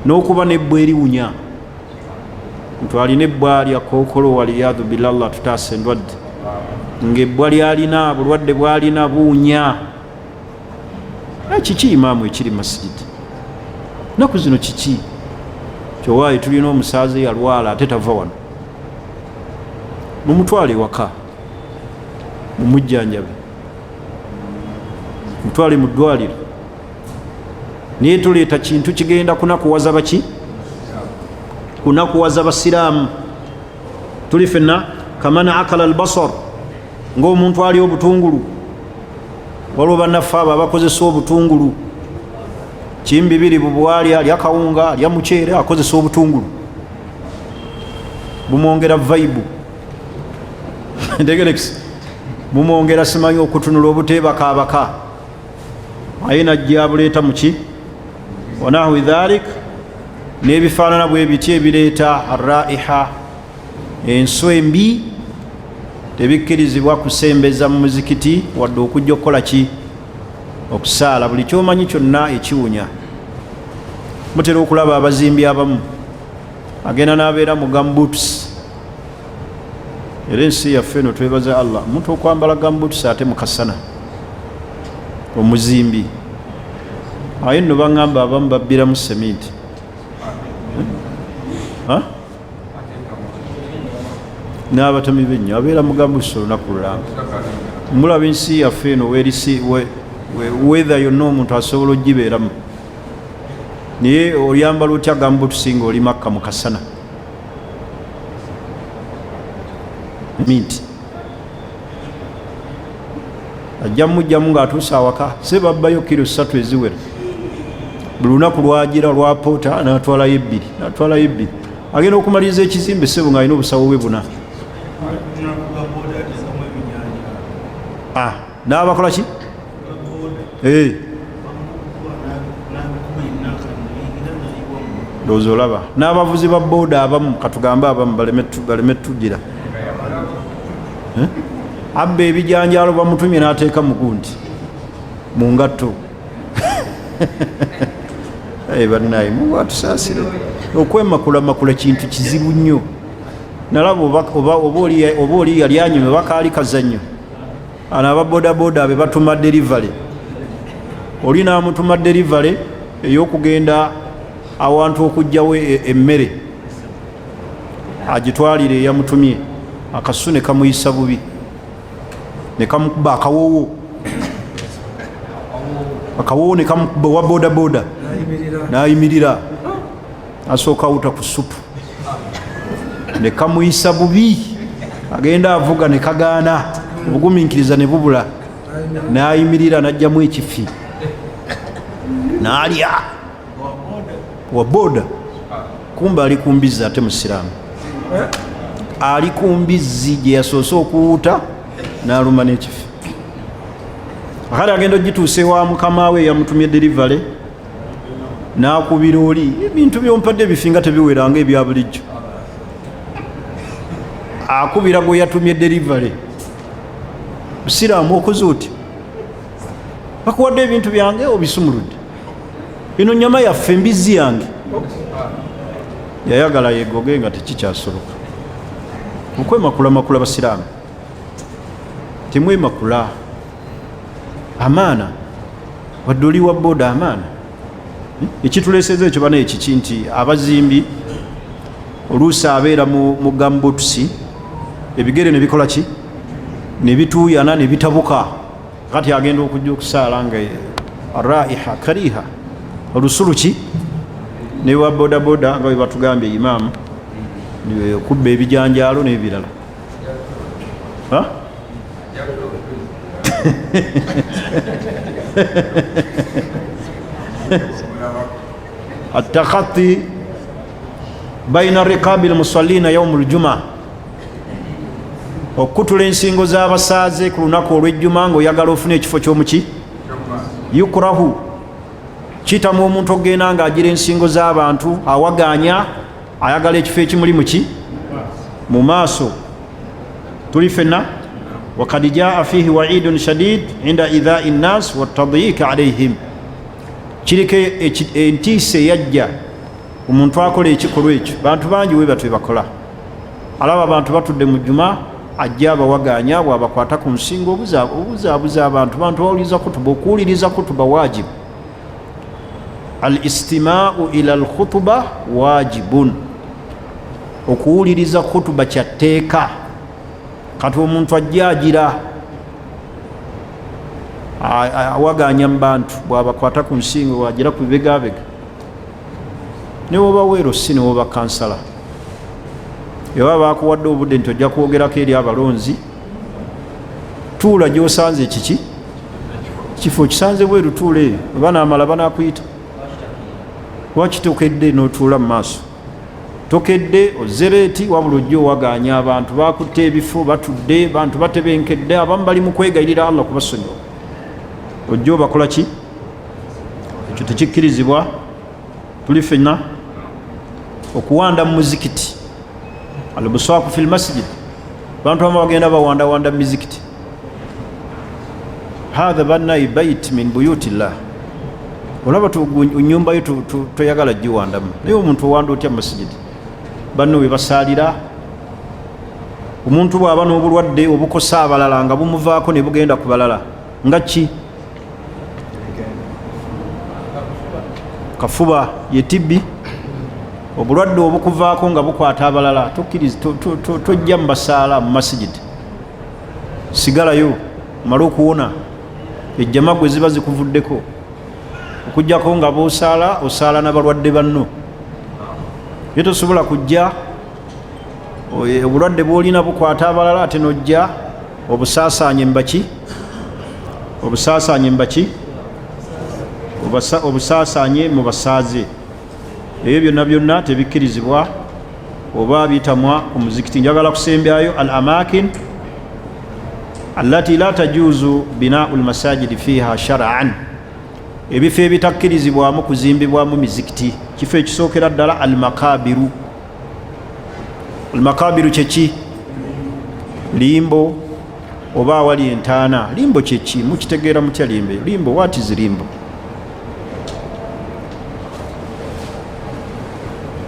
n'okuba nebbwa eriwunya nti alina ebbwa lya kookolo waliyadhu bilallah tutaasa endwadde ng'ebbwa lyalina bulwadde bwalina buwunya kiki imaamu ekiri masjidi naku zino kiki kyowaayi tulina omusaazi yalwala ate tava wano mumutwale ewaka mumujjanjabe mutwale mu ddwaliro naye tuleeta kintu kigenda kunakuwaza baki kunakuwaza basiraamu tuli fenna kamana akala albasar ng'omuntu ali obutungulu waliwo bannaffe abo abakozesa obutungulu kimbi biri bubwali alya kawunga alya muceere akozesa obutungulu bumwongera vaibu ntegerekisi bumwongera simanyi okutunula obuteebakaabaka aye najja buleeta muki wanahu dhalik n'ebifaanana bwe biti ebireeta arraiha enswa embi tebikkirizibwa kusembeza mu muzikiti wadde okujja okukola ki okusaala buli kyomanyi kyonna ekiwunya mutera okulaba abazimbi abamu agenda n'abeera mu gambuts era ensi yaffe eno twebaza allah omuntu okwambala gambuts ate mukasana omuzimbi aye nno baŋŋamba abamu babbiramu seminti n'abatomi bennyo abeera mu gambuts olunaku lulamba mulaba ensi yaffe eno weather yonna omuntu asobola ogibeeramu naye oyambala otya gambutusi nga oli makka mu kasana minti ajja mujjamu ng'atuusa awaka se babbayo kilo 3 eziwera buli lunaku lwagira lwapoota n'atwalayo ebbiri agenda okumaliriza ekizimbe sebo ng'alina obusawo bwe buna n'abakola ki ndowooza olaba n'abavuzi ba booda abamu katugambe abamu baleme tuddira abba ebijanjaalo bamutumye n'ateeka mu gundi mu ngatto bannaye muwatusaasire okwemakumakula kintu kizibu nnyo nalaba oba oli yali anyume bakaali kazannyo ano ababoodaboda be batuma delivery oli n'amutuma delivery ey'okugenda awantu okugjawo emmere agitwalire eyamutumye akasu ne kamuyisa bubi ne kamukuba akawoowo ne kamukuba wa boodaboda n'ayimirira asooka awuta ku supu ne kamuyisa bubi agenda avuga ne kagaana obugumiikiriza ne bubula n'ayimirira n'ajjamu ekifi n'alya wa boda kumba ali kumbizi ate musiraamu ali kumbizi gye yasoose okuwuuta n'aluma n'ekifi akati agenda ogituuse wa mukama we yamutumye delivery n'akubira oli ebintu byompadde bifinga tebiweranga ebya bulijjo akubira gwe yatumye delivery musiraamu okoze oti bakuwadde ebintu byange obisumuludde ino nyama yaffe embizi yange yayagala yegoge nga tekikyasoloka okwemakumakula basiraamu temwemakula amaana wadde oli wa booda amaana ekituleeseza ekyo bana ekiki nti abazimbi oluusi abeera mu gambutusi ebigere ne bikola ki ne bituuyana ne bitabuka kati agenda okujja okusaala nga raiha kariha olusuluki ne wa bodaboda nga bwe batugambye imaamu okubba ebijanjaalo n'ebirala التخطي بين الرقاب المصلين يوم الجمعة okutula ensingo z'abasaaze ku lunaku olw'ejjuma ng'oyagala ofuna ekifo ky'omuki yukurahu kiyitamu omuntu okugenda ng'agira ensingo z'abantu awaganya ayagala ekifo ekimuli muki mu maaso tuli fenna wakad jaa fihi waidun shadid inda idhai nnas watadyiika alaihim kiriko entiisa eyajja omuntu akola ekikolwa ekyo bantu bangi we batwe bakola alaba abantu batudde mu jjuma ajja abawaganya bwabakwata ku nsingo obuzaabuza abantu bawuliriza kutuba okuwuliriza kutuba wajibu al istimaau ila al khutuba wajibun okuwuliriza kutuba kyatteeka kati omuntu ajja agira awaganya mu bantu bwabakwata ku nsingo wagira ku bibegabega newoba weero si newoba kansala ewa bakuwadde obudde nti ojja kwogerako eri abalonzi tuula gyosanze kiki kifo kisanze bweru tuule oba naamala banakuyita lwaki tokedde n'otuula mu maaso tokedde ozereeti wabula ojja owaganya abantu bakutte ebifo batudde bantu batebenkedde abamu bali mu kwegayirira Allah kubasonyiwa ojja obakola ki ekyo tekikkirizibwa tuli fenna okuwanda mu muzikiti albuswaku fil masjid bantu bama bagenda bawandawanda mu mizikiti hatha bannayi bait min buyutillah olaba nyumba yo toyagala giwandamu naye omuntu owanda otya mu masjidi banno we basaalira omuntu bw'aba n'obulwadde obukosa abalala nga bumuvaako ne bugenda ku balala nga ki kafuba ye tibbi obulwadde obukuvaako nga bukwata abalala tojja mu basaala mu masjidi sigalayo mala okuwona ejjama gwe ziba zikuvuddeko okujjako nga boosaala osaala n'abalwadde banno ye tosobola kujja obulwadde bwolina bukwata abalala ate nojja obusaasaanye mbaki obusaasaanye mu basaaze ebyo byonna byonna tebikkirizibwa oba bitamwa ku muzikiti njagala kusembyayo al amakin allati la tajuzu binaau lmasajidi fiha shar'an ebifo ebitakkirizibwamu kuzimbibwamu mizikiti kifo ekisookera ddala almakabiru kyeki limbo oba awali entaana limbo kyeki mukitegeera mutya limbo what is limbo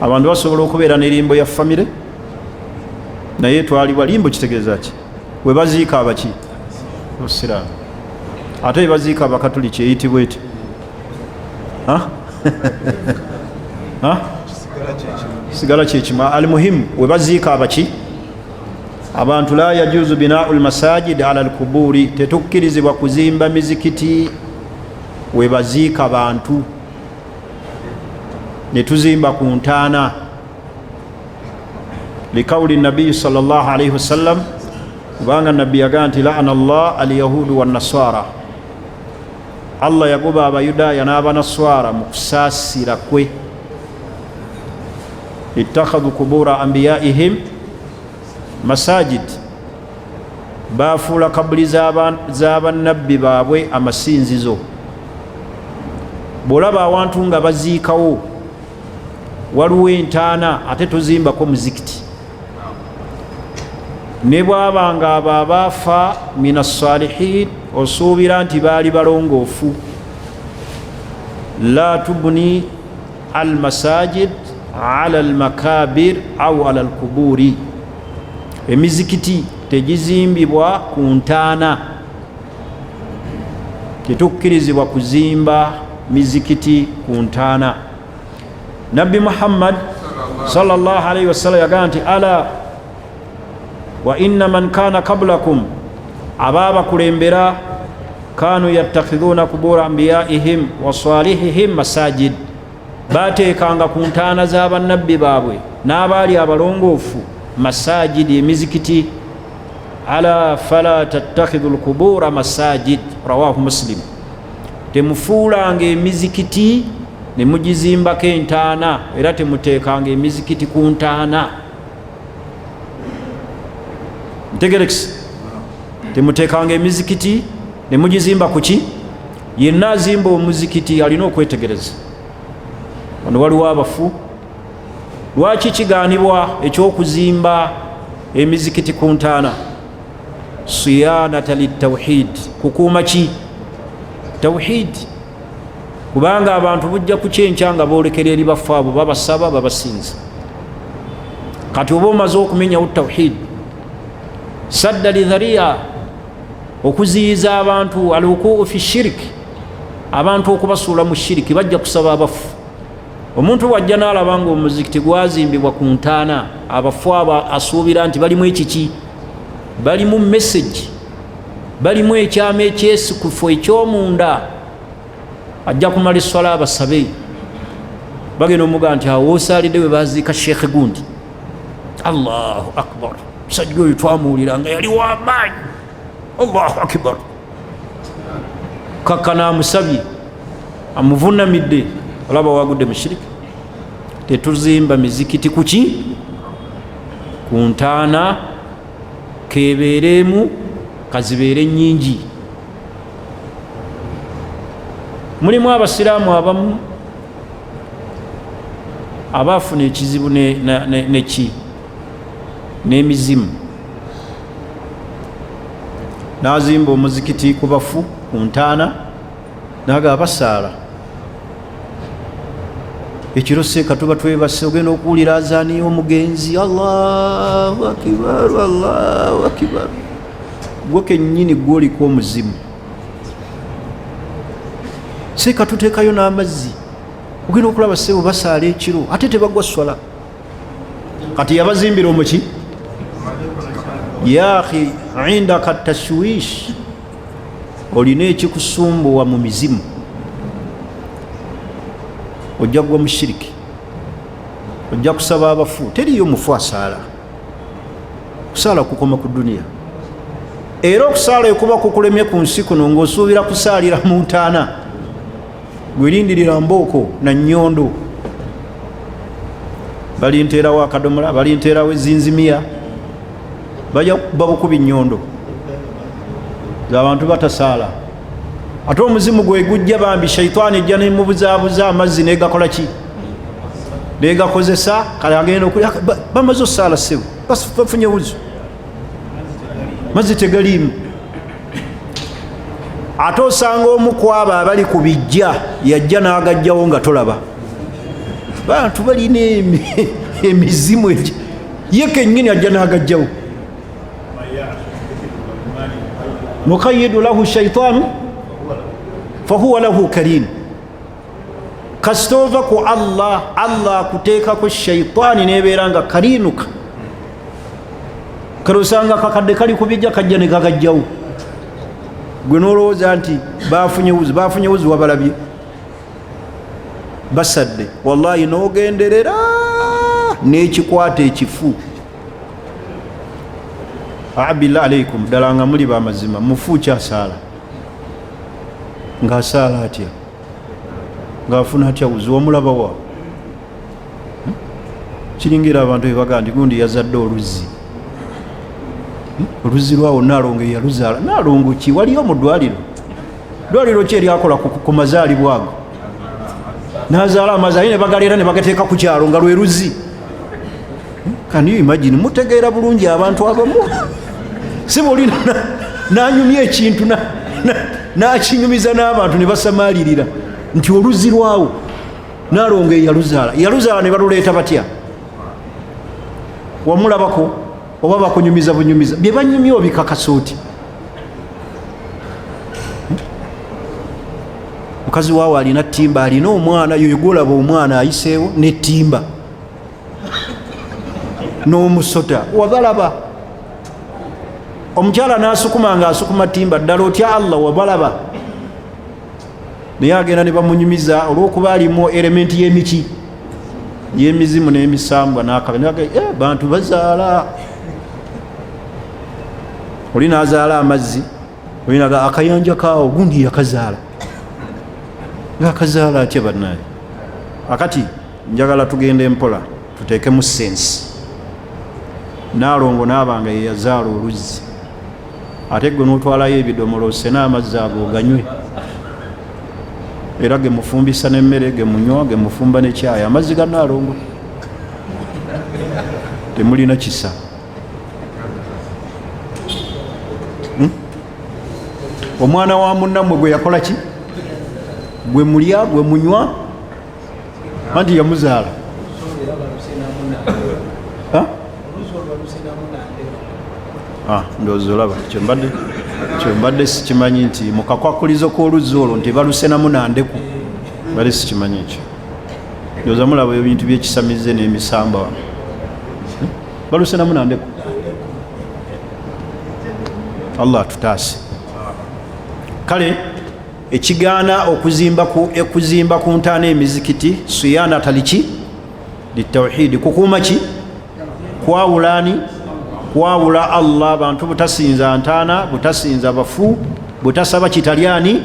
abantu basobola okubeera nelimbo ya famire naye twalibwa limbo kitegeeza ki we baziika abaki osiraamu ate we baziika abakatuliki eyitibwa eti sigala kyekimu almuhimu we baziika abaki abantu la yajuzu binaau lmasajid ala lkubuuri tetukkirizibwa kuzimba mizikiti we baziika bantu netuzimba ku ntaana likawuli nabiyi sallallahu alaihi wasallam kubanga nabbi yagaa nti laana allah alyahudu wannaswara Allah yagoba abayudaaya n'abanaswara mu kusaasira kwe ittakhadhu kubura anbiyaihim masajid baafuula kabuli z'abannabbi baabwe amasinzizo bw'olaba awantu nga baziikawo waliwo entaana ate tozimbako muzikiti ne bw'abanga abo abaafa min assalihin osuubira nti baali balongoofu la tubni almasajid ala almakabir au ala alkuburi emizikiti tegizimbibwa ku ntaana tetukkirizibwa kuzimba mizikiti ku ntaana nabbi muhammad sallallahu alaihi wasallam yagaa nti ala wa inna man kana qablakum ababakulembera kanu yattakhidhuna kubura anbiyaihim wa salihihim masajid, bateekanga ku ntaana z'abannabbi baabwe n'abaali abalongoofu masajidi, emizikiti. ala fala tattakhidhu lkubura masajid, rawahu Muslim. Temufuulanga emizikiti ne mugizimbako entaana, era temuteekanga emizikiti ku ntaana. Ntegerekese, temuteekanga emizikiti ne mugizimba ku ki? Yenna azimba omuzikiti alina okwetegereza. Wano waliwo abafu. Lwaki kigaanibwa ekyokuzimba emizikiti ku ntaana? Siyanata litawhid, kukuuma ki? Tawhid. Kubanga abantu bujja kukyenkya nga boolekera eri bafu abo, babasaba babasinza. Kati oba omaze okumenyawo tawhid, sadda lidhariya, okuziyiza abantu alwukuu fi shiriki, abantu okubasuula mu shiriki, bajja kusaba abafu. Omuntu wajja n'alaba nga omuzikiti gwazimbibwa ku ntaana, abafu abo asuubira nti balimu ekiki? Balimu message, balimu ekyama ekyesikufu eky'omunda, ajja kumala esswala abasabe. Bagenda omuga nti awo osaalidde we baziika sheekhe gundi. Allahu akbar, musajja oyo twamuwulira nga yali w'amaanyi. Allahu akbar. Kakkana amusabye, amuvunamidde, olaba wagudde mu shiriki. Tetuzimba mizikiti kuki? Ku ntaana, kebeeremu, kazibeere nnyingi. Mulimu abasiraamu abamu abaafuna ekizibu neki n'emizimu, n'azimba omuzikiti ku bafu ku ntaana, n'agaba basaala. Ekiro seeka tuba twebase, ogenda okuwulira azaani y'omugenzi, Allahu akibar, Allahu akibar. Gwe kennyini gw'oliko omuzimu. Seeka tuteekayo n'amazzi, ogenda okulaba sebo basaala ekiro, ate tebagwa swala. Kati yabazimbira omuki? Ya akhi, indaka tashwish, olina ekikusumbuwa mu mizimu, ojja kugwa mu shiriki, ojja kusaba abafu. Teriyo mufu asaala, kusaala kukoma ku duniya. Era okusaala ekuba kukulemye ku nsi kuno ng'osuubira kusaalira mu ntaana, gwelindirira mbooko na nnyondo. Balinteerawo akadomola, balinteerawo ezinzimiya, bajja kuba bukubi nnyondo z'abantu batasaala. Ate omuzimu gwe gujja bambi shaitaani ejja nemubuzaabuza amazzi negakola ki? Negakozesa, kale agenda okulya, bamaze osaala sebo, bafunye wuzu, mazzi tegaliimu. Ate osanga omu ku abo abali ku bijja yajja n'agajjawo nga tolaba. Bantu balina emizimu egyo, ye kennyini ajja n'agajjawo. Muqayyidu lahu shaitaanu fahuwa lahu karin. Kasitova ku Allah, Allah akuteekako shaitaani nebeera nga kariinuka. Kale osanga kakadde kali ku bijja kajja ne kagajjawo. Gwe n'olowooza nti bafunye wuzu wabalabye, basadde. Wallahi n'ogenderera n'ekikwata ekifu. Abillah alaikum, ddala nga muli bamazima, mufu kyasaala. Ng'asaala atya, ng'afuna atya wuzu, omulaba wa? Kiringira abantu bebaga nti gundi yazadde oluzzi. Oluzzi lwawo Naalongo yaluzaala. Naalongo ki? Waliyo mu ddwaliro? Ddwaliro ki eryakola ku mazaalibwa ago? N'azaala amazaali ne bagaleera ne bagateeka ku kyalo nga lwe luzzi. Can you imagine? Mutegeera bulungi abantu abamu. Si buli n'anyumya ekintu n'akinyumiza n'abantu ne basamaalirira nti oluzzi lwawo Naalongo yaluzaala. Yaluzaala ne baluleeta batya? Wamulabako oba bakunyumiza bunyumiza? Bye banyumya obikakasa oti. Mukazi waawe alina ttimba, alina omwana, yoyo gwolaba omwana ayiseewo n'ettimba n'omusota, wabalaba. omukyala n'asukuma nga asukuma timba ddala otya Allah wabalaba naye agenda ne bamunyumiza olw'okuba alimu elementi y'emiki y'emizimu n'emisambwa n'akabe bantu bazaala oli n'azaala amazzi oli naga akayanja kaawo gundi yakazaala ng'akazaala atya bannaye akati njagala tugende mpola tuteekemu sensi naalongo n'abanga ye yazaala oluzzi ate gwe n'otwalayo ebidomolo ose n'amazzi ago oganywe era gemufumbisa n'emmere gemunywa gemufumba n'ekyayi amazzi ga naalongo temulina kisa omwana wa munnammwe gwe yakola ki gwe mulya gwe munywa anti yamuzaala ndowooza olaba kyembadde sikimanyi nti mukakwakulizo k'oluzzi olwo nti balusenamu nandeku badde sikimanyi ekyo ndowooza mulaba ebintu byekisamize n'emisamba wano balusenamu nandeku Allah atutaase kale ekigaana okuzimba ku ntaana emizikiti siyana taliki litawhidi kukuuma ki kwawulaani kwawula Allah abantu butasinza ntaana butasinza bafu butasaba kitalyani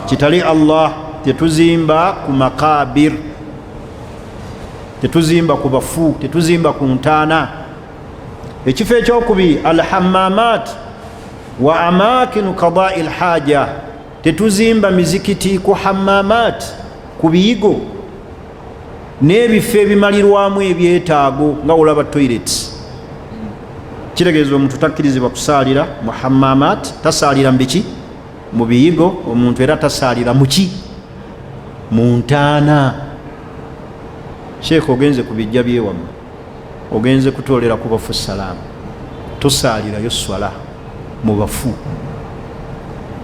kitali Allah tetuzimba ku makabir tetuzimba ku bafu tetuzimba ku ntaana ekifo ekyokubiri alhammamat wa amakinu qada'i alhaja tetuzimba mizikiti ku hammamat ku biyigo n'ebifo ebimalirwamu ebyetaago nga olaba toilets kitegeeza omuntu takkirizibwa kusaalira mu hammamat tasaalira mbiki mu biyigo omuntu era tasaalira muki mu ntaana sheekh ogenze ku bijja byewamu ogenze kutoolera ku bafu salaamu tosaalirayo swala mu bafu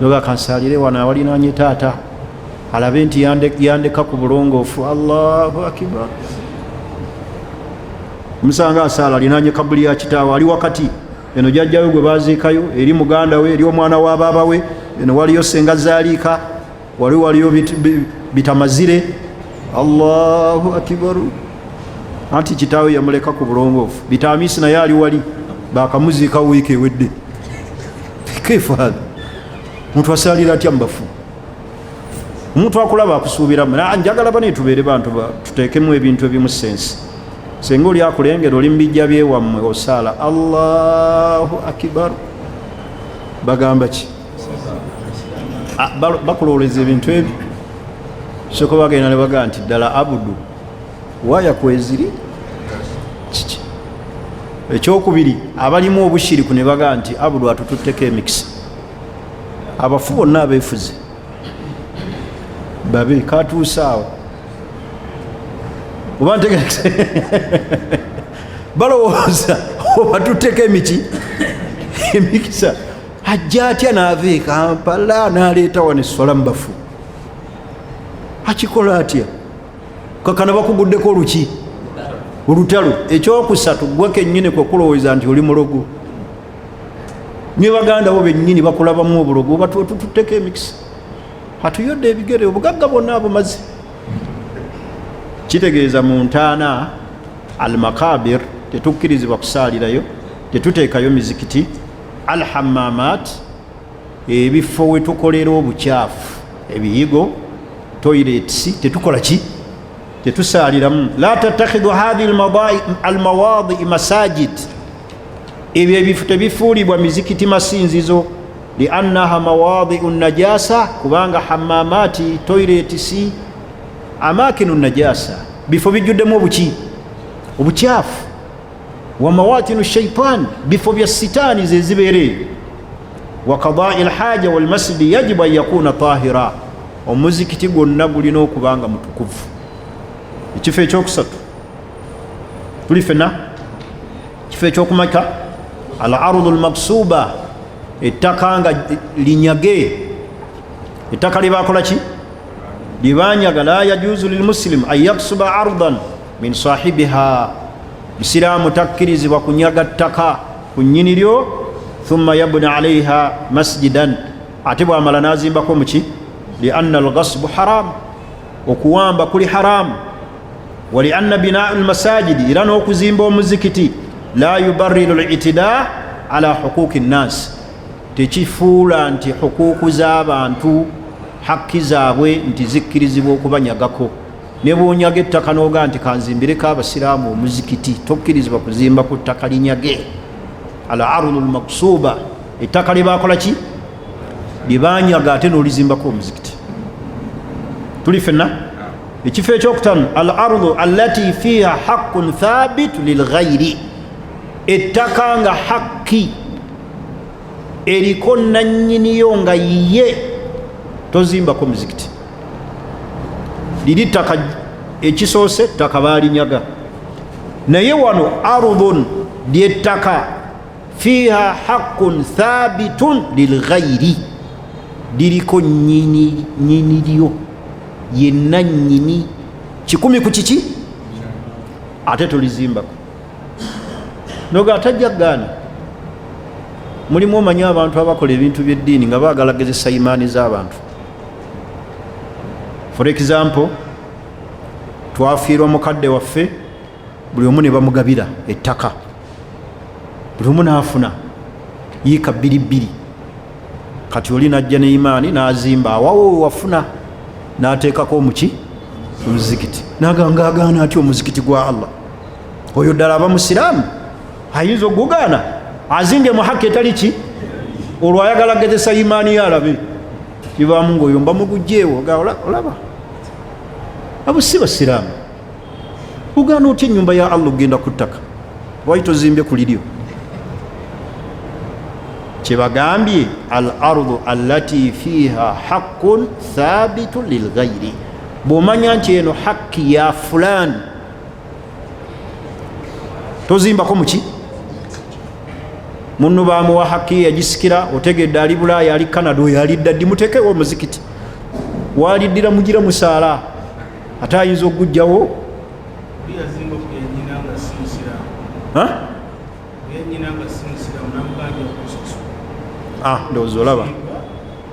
noga kansaalire wano awalinaanye taata alabe nti yandeka ku bulongoofu Allahu akibar omusanga asaala alinaanye kabuli ya kitaawe ali wakati eno jjajjawe gwe baziikayo eri muganda we eri omwana wa baaba we eno waliyo senga zaaliika waliyo bitamazire Allahu akibaru anti kitaawe yamuleka ku bulongoofu bitamisi naye ali wali bakamuziika wiiki ewedde kefu hadha omuntu asaalira atya mubafu omuntu akulaba akusuubiramu njagala bane tubeere bantu tuteekemu ebintu ebimu sensi senga oli akulengera oli mubijja byewammwe osaala Allahu akibar bagamba ki bakulooleza ebintu ebyo soko bagenda ne bagaa nti ddala abudu waya kweziri kiki ekyokubiri abalimu obushiriku ne bagaa nti abudu atututteko emikisa abafu bonna abeefuze babe katuuse awo oba ntegese balowooza obatutteko emikisa ajja atya naava e Kampala n'aleeta wano essola mu bafu akikola atya kakana bakuguddeko oluki olutalo ekyokusatu gwe kennyini kwe kulowooza nti oli mulogo ne baganda bo bennyini bakulabamu obulogo oba tututteko emikisa atuyodde ebigere obugagga bwonna abumaze kitegeeza mu ntaana almakabir tetukkirizibwa kusaalirayo tetuteekayo mizikiti alhammamat ebifo we tukolera obukyafu ebiyigo toilets tetukola ki tetusaaliramu la tattakhidhu hadhihi almawadi masajid ebyo ebifo tebifuulibwa mizikiti masinzizo liannaha mawadiu najasa kubanga hammamati toilets amakinu najasa bifo bijjuddemu obuki obukyafu wa mawatinu shaitan bifo bya sitaani zezibeere wa qada'i alhaja wal masjid yajibu an yakuna tahira omuzikiti gwonna gulina okubanga mutukuvu ekifo ekyokusatu tuli fena kifo ekyokumaka al ardu al maksuba ettaka nga linyage ettaka libakola ki libanyaga la yajuzu lilmuslim an yaksuba ardan min sahibiha isiraamu takkirizibwa kunyaga ttaka ku nnyini lyo thumma yabni alaiha masjidan ate bwamala nazimbako muki lianna alghasbu haram okuwamba kuli haramu walianna binau lmasajidi era n'okuzimba omuzikiti la yubariru litida ala huquqi nnas tekifuula nti huquuqu z'abantu hakki zaabwe nti zikkirizibwa okubanyagako ne bwonyaga ettaka noga nti kanzimbireko abasiraamu omuzikiti tokkirizibwa kuzimba ku ttaka linyage al ardu lmaksuba ettaka lyebakola ki lyebanyaga ate n'olizimbako omuzikiti tuli fenna ekifo ekyokutano al ardu allati fiha haqqun thabitu lilghayri ettaka nga hakki eriko nanyiniyo nga yiye tozimbako muzikiti liri ttaka ekisoose ttaka balinyaga naye wano ardun lyettaka fiha haqqun thabitun lilghayri liriko nyiniryo yenna nyini kikumi ku kiki ate tulizimbako noga atajja gaana mulimu omanyi abantu abakola ebintu byeddiini nga baagala gezesa imaani z'abantu for example twafiirwa mukadde waffe buli omu ne bamugabira ettaka buli omu naafuna yiika 2 kati oli najja ne imaani nazimba awawo wafuna nateekako omuki omuzikiti nagangagaana ati omuzikiti gwa Allah oyo ddala aba musiraamu ayinza okugaana azimbye mu haki etali ki olwo ayagala gezesa imaani yalabe kibaamu ngaoyo mba mugugjeewo olaba abo si basiraamu ugaana otya ennyumba ya Allah ogenda ku ttaka wali tozimbye ku liryo kyebagambye al ardu allati fiha haqqun thabitu lilghayri bwomanya nti eno hakki ya fulani tozimbako muki munno bamuwa hakki yagisikira otegedde ali Bulaaya ali Canada oyo alidda ddi mutekewo omuzikiti waliddira mugira musaala ate ayinza okugujjawo ndowooza olaba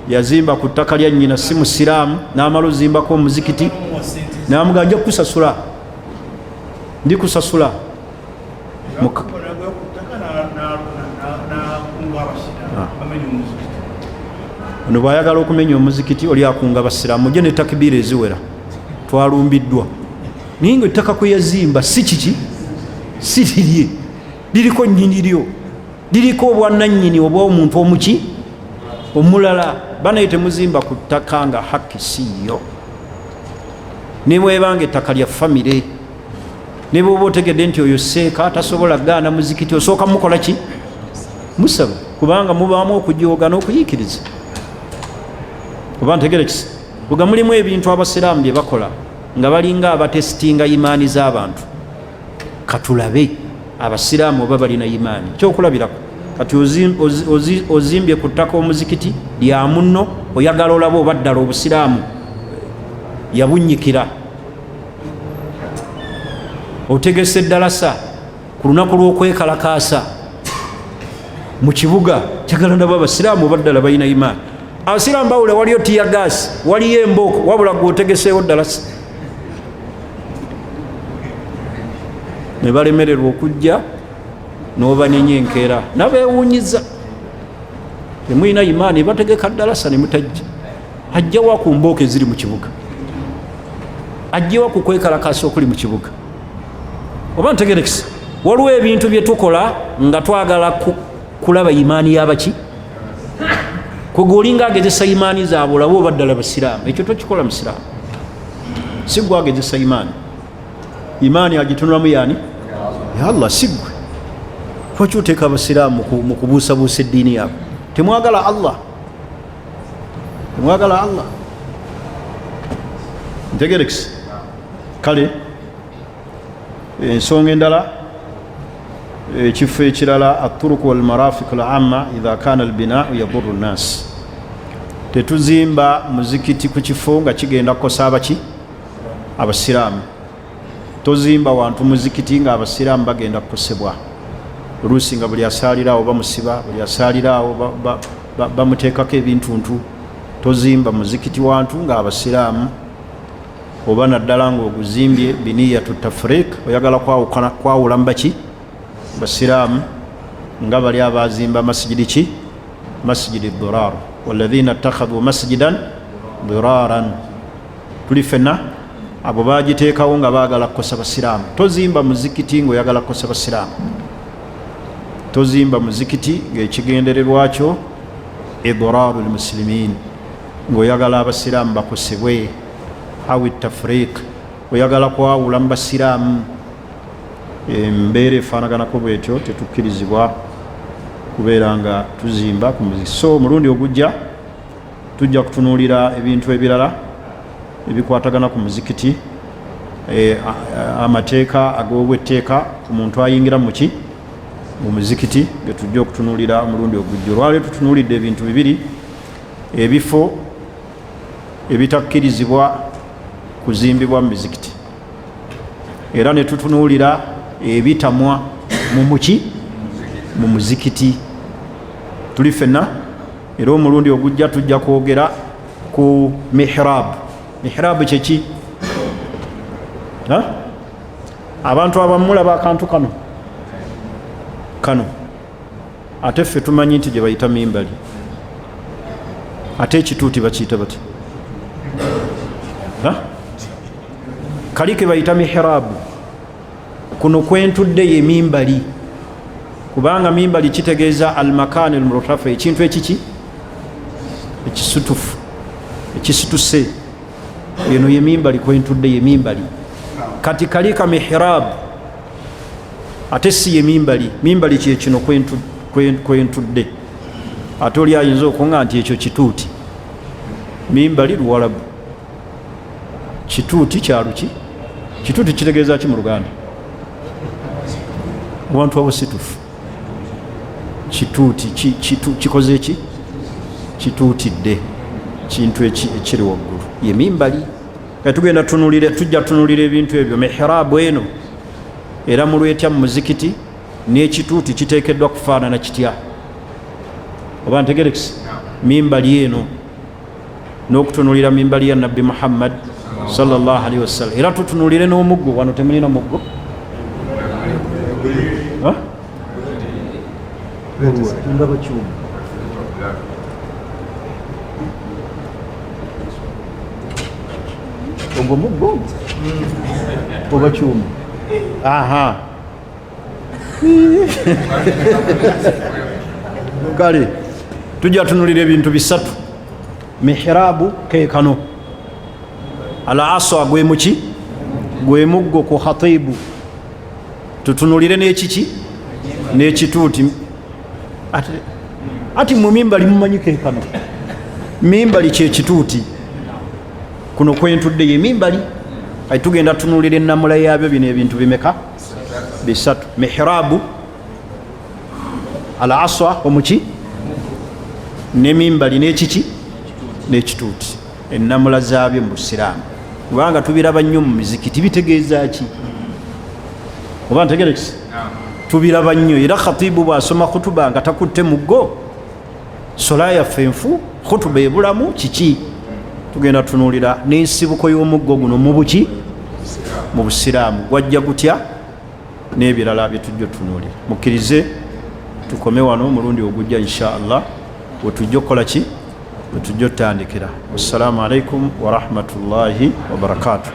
yazimba ku ttaka lya nnyina si musiraamu n'amala ozimbako omuzikiti n'amuga nja kukusasula ndi kusasula ono bwayagala okumenya omuzikiti oli akunga basiraamu ojja ne takibiira eziwera twalumbiddwa naye nga ettaka kwe yazimba si kiki si lirye liriko nnyiniryo liriko obwannannyini obw'omuntu omuki omulala banaye temuzimba ku ttaka nga hakki siiyo ne bwebanga ettaka lya famire ne bwoba otegedde nti oyo seeka atasobola gaana muzikiti osooka mukola ki musaba kubanga mubaamu okujooga n'okuyiikiriza oba ntegere kisa buga mulimu ebintu abasiraamu bye bakola nga balinga abatesitinga imaani z'abantu katulabe abasiraamu oba balina imaani kyokulabirako kati ozimbye ku ttaka omuzikiti lya munno oyagala olaba oba ddala obusiraamu yabunyikira otegese eddalasa ku lunaku lw'okwekalakaasa mu kibuga kyagala ndaba abasiraamu oba ddala balina imaani abasiraamu bawula waliyo tiyagaasi waliyo embooko wabula gweotegeseewo ddalasa ne balemererwa okujja n'obanenya enkeera nabeewuunyiza temulina imaani bategeka ddalasa ne mutajja ajjawa ku mbooka eziri mu kibuga ajjawa ku kwekalakaasa okuli mu kibuga oba ntegerekisa waliwo ebintu bye tukola nga twagala kulaba imaani y'abaki kwegolinga agezesa imaani zaabwe olaba oba ddala basiraamu ekyo tokikola musiraamu si gwe agezesa imaani agitunulamu yaani ya Allah si gwe lwaki oteeka abasiraamu mu kubuusabuusa eddiini yaabwe temwagala Allah ntegerekisa kale ensonga endala ekifo ekirala aturuku walmarafiq al-amma idha kana albinaau yadurru nnaasi tetuzimba muzikiti ku kifo nga kigenda kukosa abaki abasiraamu tozimba wantu muzikiti nga abasiraamu bagenda kukosebwa oluusi nga buli asaaliraawo bamusiba, buli asaaliraawo bamuteekako ebintuntu. Tozimba muzikiti wantu nga abasiraamu oba naddala ng'oguzimbye biniyatu tafriq, oyagala kwawula mubaki basiraamu nga bali abazimba masjidi ki masjidi dirar walladhina ittakhadhu masjidan diraran. Tuli fenna abo bagiteekawo nga baagala kukosa basiraamu. Tozimba muzikiti ng'oyagala kukosa basiraamu. Tozimba muzikiti ng'ekigendererwa kyo idraru lmuslimin, ng'oyagala abasiraamu bakosebwe. Awi tafriq, oyagala kwawula mu basiraamu. Embeera efaanaganako bwetyo tetukkirizibwa kubeera nga tuzimba ku muzikiti. So omulundi ogujja tujja kutunuulira ebintu ebirala ebikwatagana ku muzikiti, amateeka ag'obwetteeka ku muntu ayingira muki mu muzikiti ge tujja okutunuulira omulundi ogujja. Olwaleero tutunuulidde ebintu bibiri: ebifo ebitakkirizibwa kuzimbibwa mu mizikiti, era ne tutunuulira ebitamwa mu muki mu muzikiti. Tuli fenna era omulundi ogujja tujja kwogera ku mihrab. Mihrab kyeki? Abantu abamu mulaba akantu kano ate ffe tumanyi nti gye bayita mimbali, ate ekituuti bakiyita bati? Kali ke bayita mihrabu. Kuno kwentudde ye mimbali, kubanga mimbali kitegeeza almakan almurtafa, ekintu ekiki ekisutufu ekisituse. Eno ye mimbali, kwentudde ye mimbali. Kati kali ka mihrabu ate si ye mimbali. Mimbali kye kino kwentudde. Ate oli ayinza okunga nti ekyo kituuti. Mimbali Luwarabu, kituuti kyaluki? Kituuti kitegeeza ki mu Luganda? Wantu abusitufu. Kituuti kikoze eki? Kituutidde kintu ekiri waggulu, ye mimbali. Tugenda tujja tunulira ebintu ebyo. Mihrabu eno era mulwetya mu muzikiti n'ekituuti kiteekeddwa kufaanana kitya? Oba ntegerekisi? Mimbali eno n'okutunulira mimbali ya Nabbi Muhammad sallallahu alaihi wasallam. Era tutunulire n'omuggo. Wano temulina muggo? Ndaba kyuma. Ogwo muggo oba kyuma? Aha. Kale tujja tunulira ebintu bisatu. Mihrabu ke kano, ala aswa gwe muki gwe muggo ku khatibu. Tutunulire n'ekiki n'ekituuti. Ati mu mimbali mumanyi ke kano? Mimbali kye kituuti, kuno kwentudde ye mimbali. Kati tugenda tunulira ennamula yabyo bino ebintu bimeka? Bisatu. Mihrabu, ala aswa omuki ne mimbali n'ekiki n'ekituuti, ennamula zaabyo mu Busiraamu. Kubanga tubiraba nnyo mu mizikiti. Bitegeeza ki? Oba ntegerekisi? Tubiraba nnyo. Era khatibu bw'asoma khutuba nga takutte muggo, sola yaffe enfu, khutuba ebulamu kiki? Tugenda tunuulira n'ensibuko y'omuggo guno mu buki mu Busiraamu gwajja gutya, n'ebirala bye tujja tunuulira. Mukkirize tukome wano omulundi ogujja In Shaa Allah we tujja okukola ki? We tujja otandikira. Wassalamu alaikum wa rahmatullahi wa barakatuh.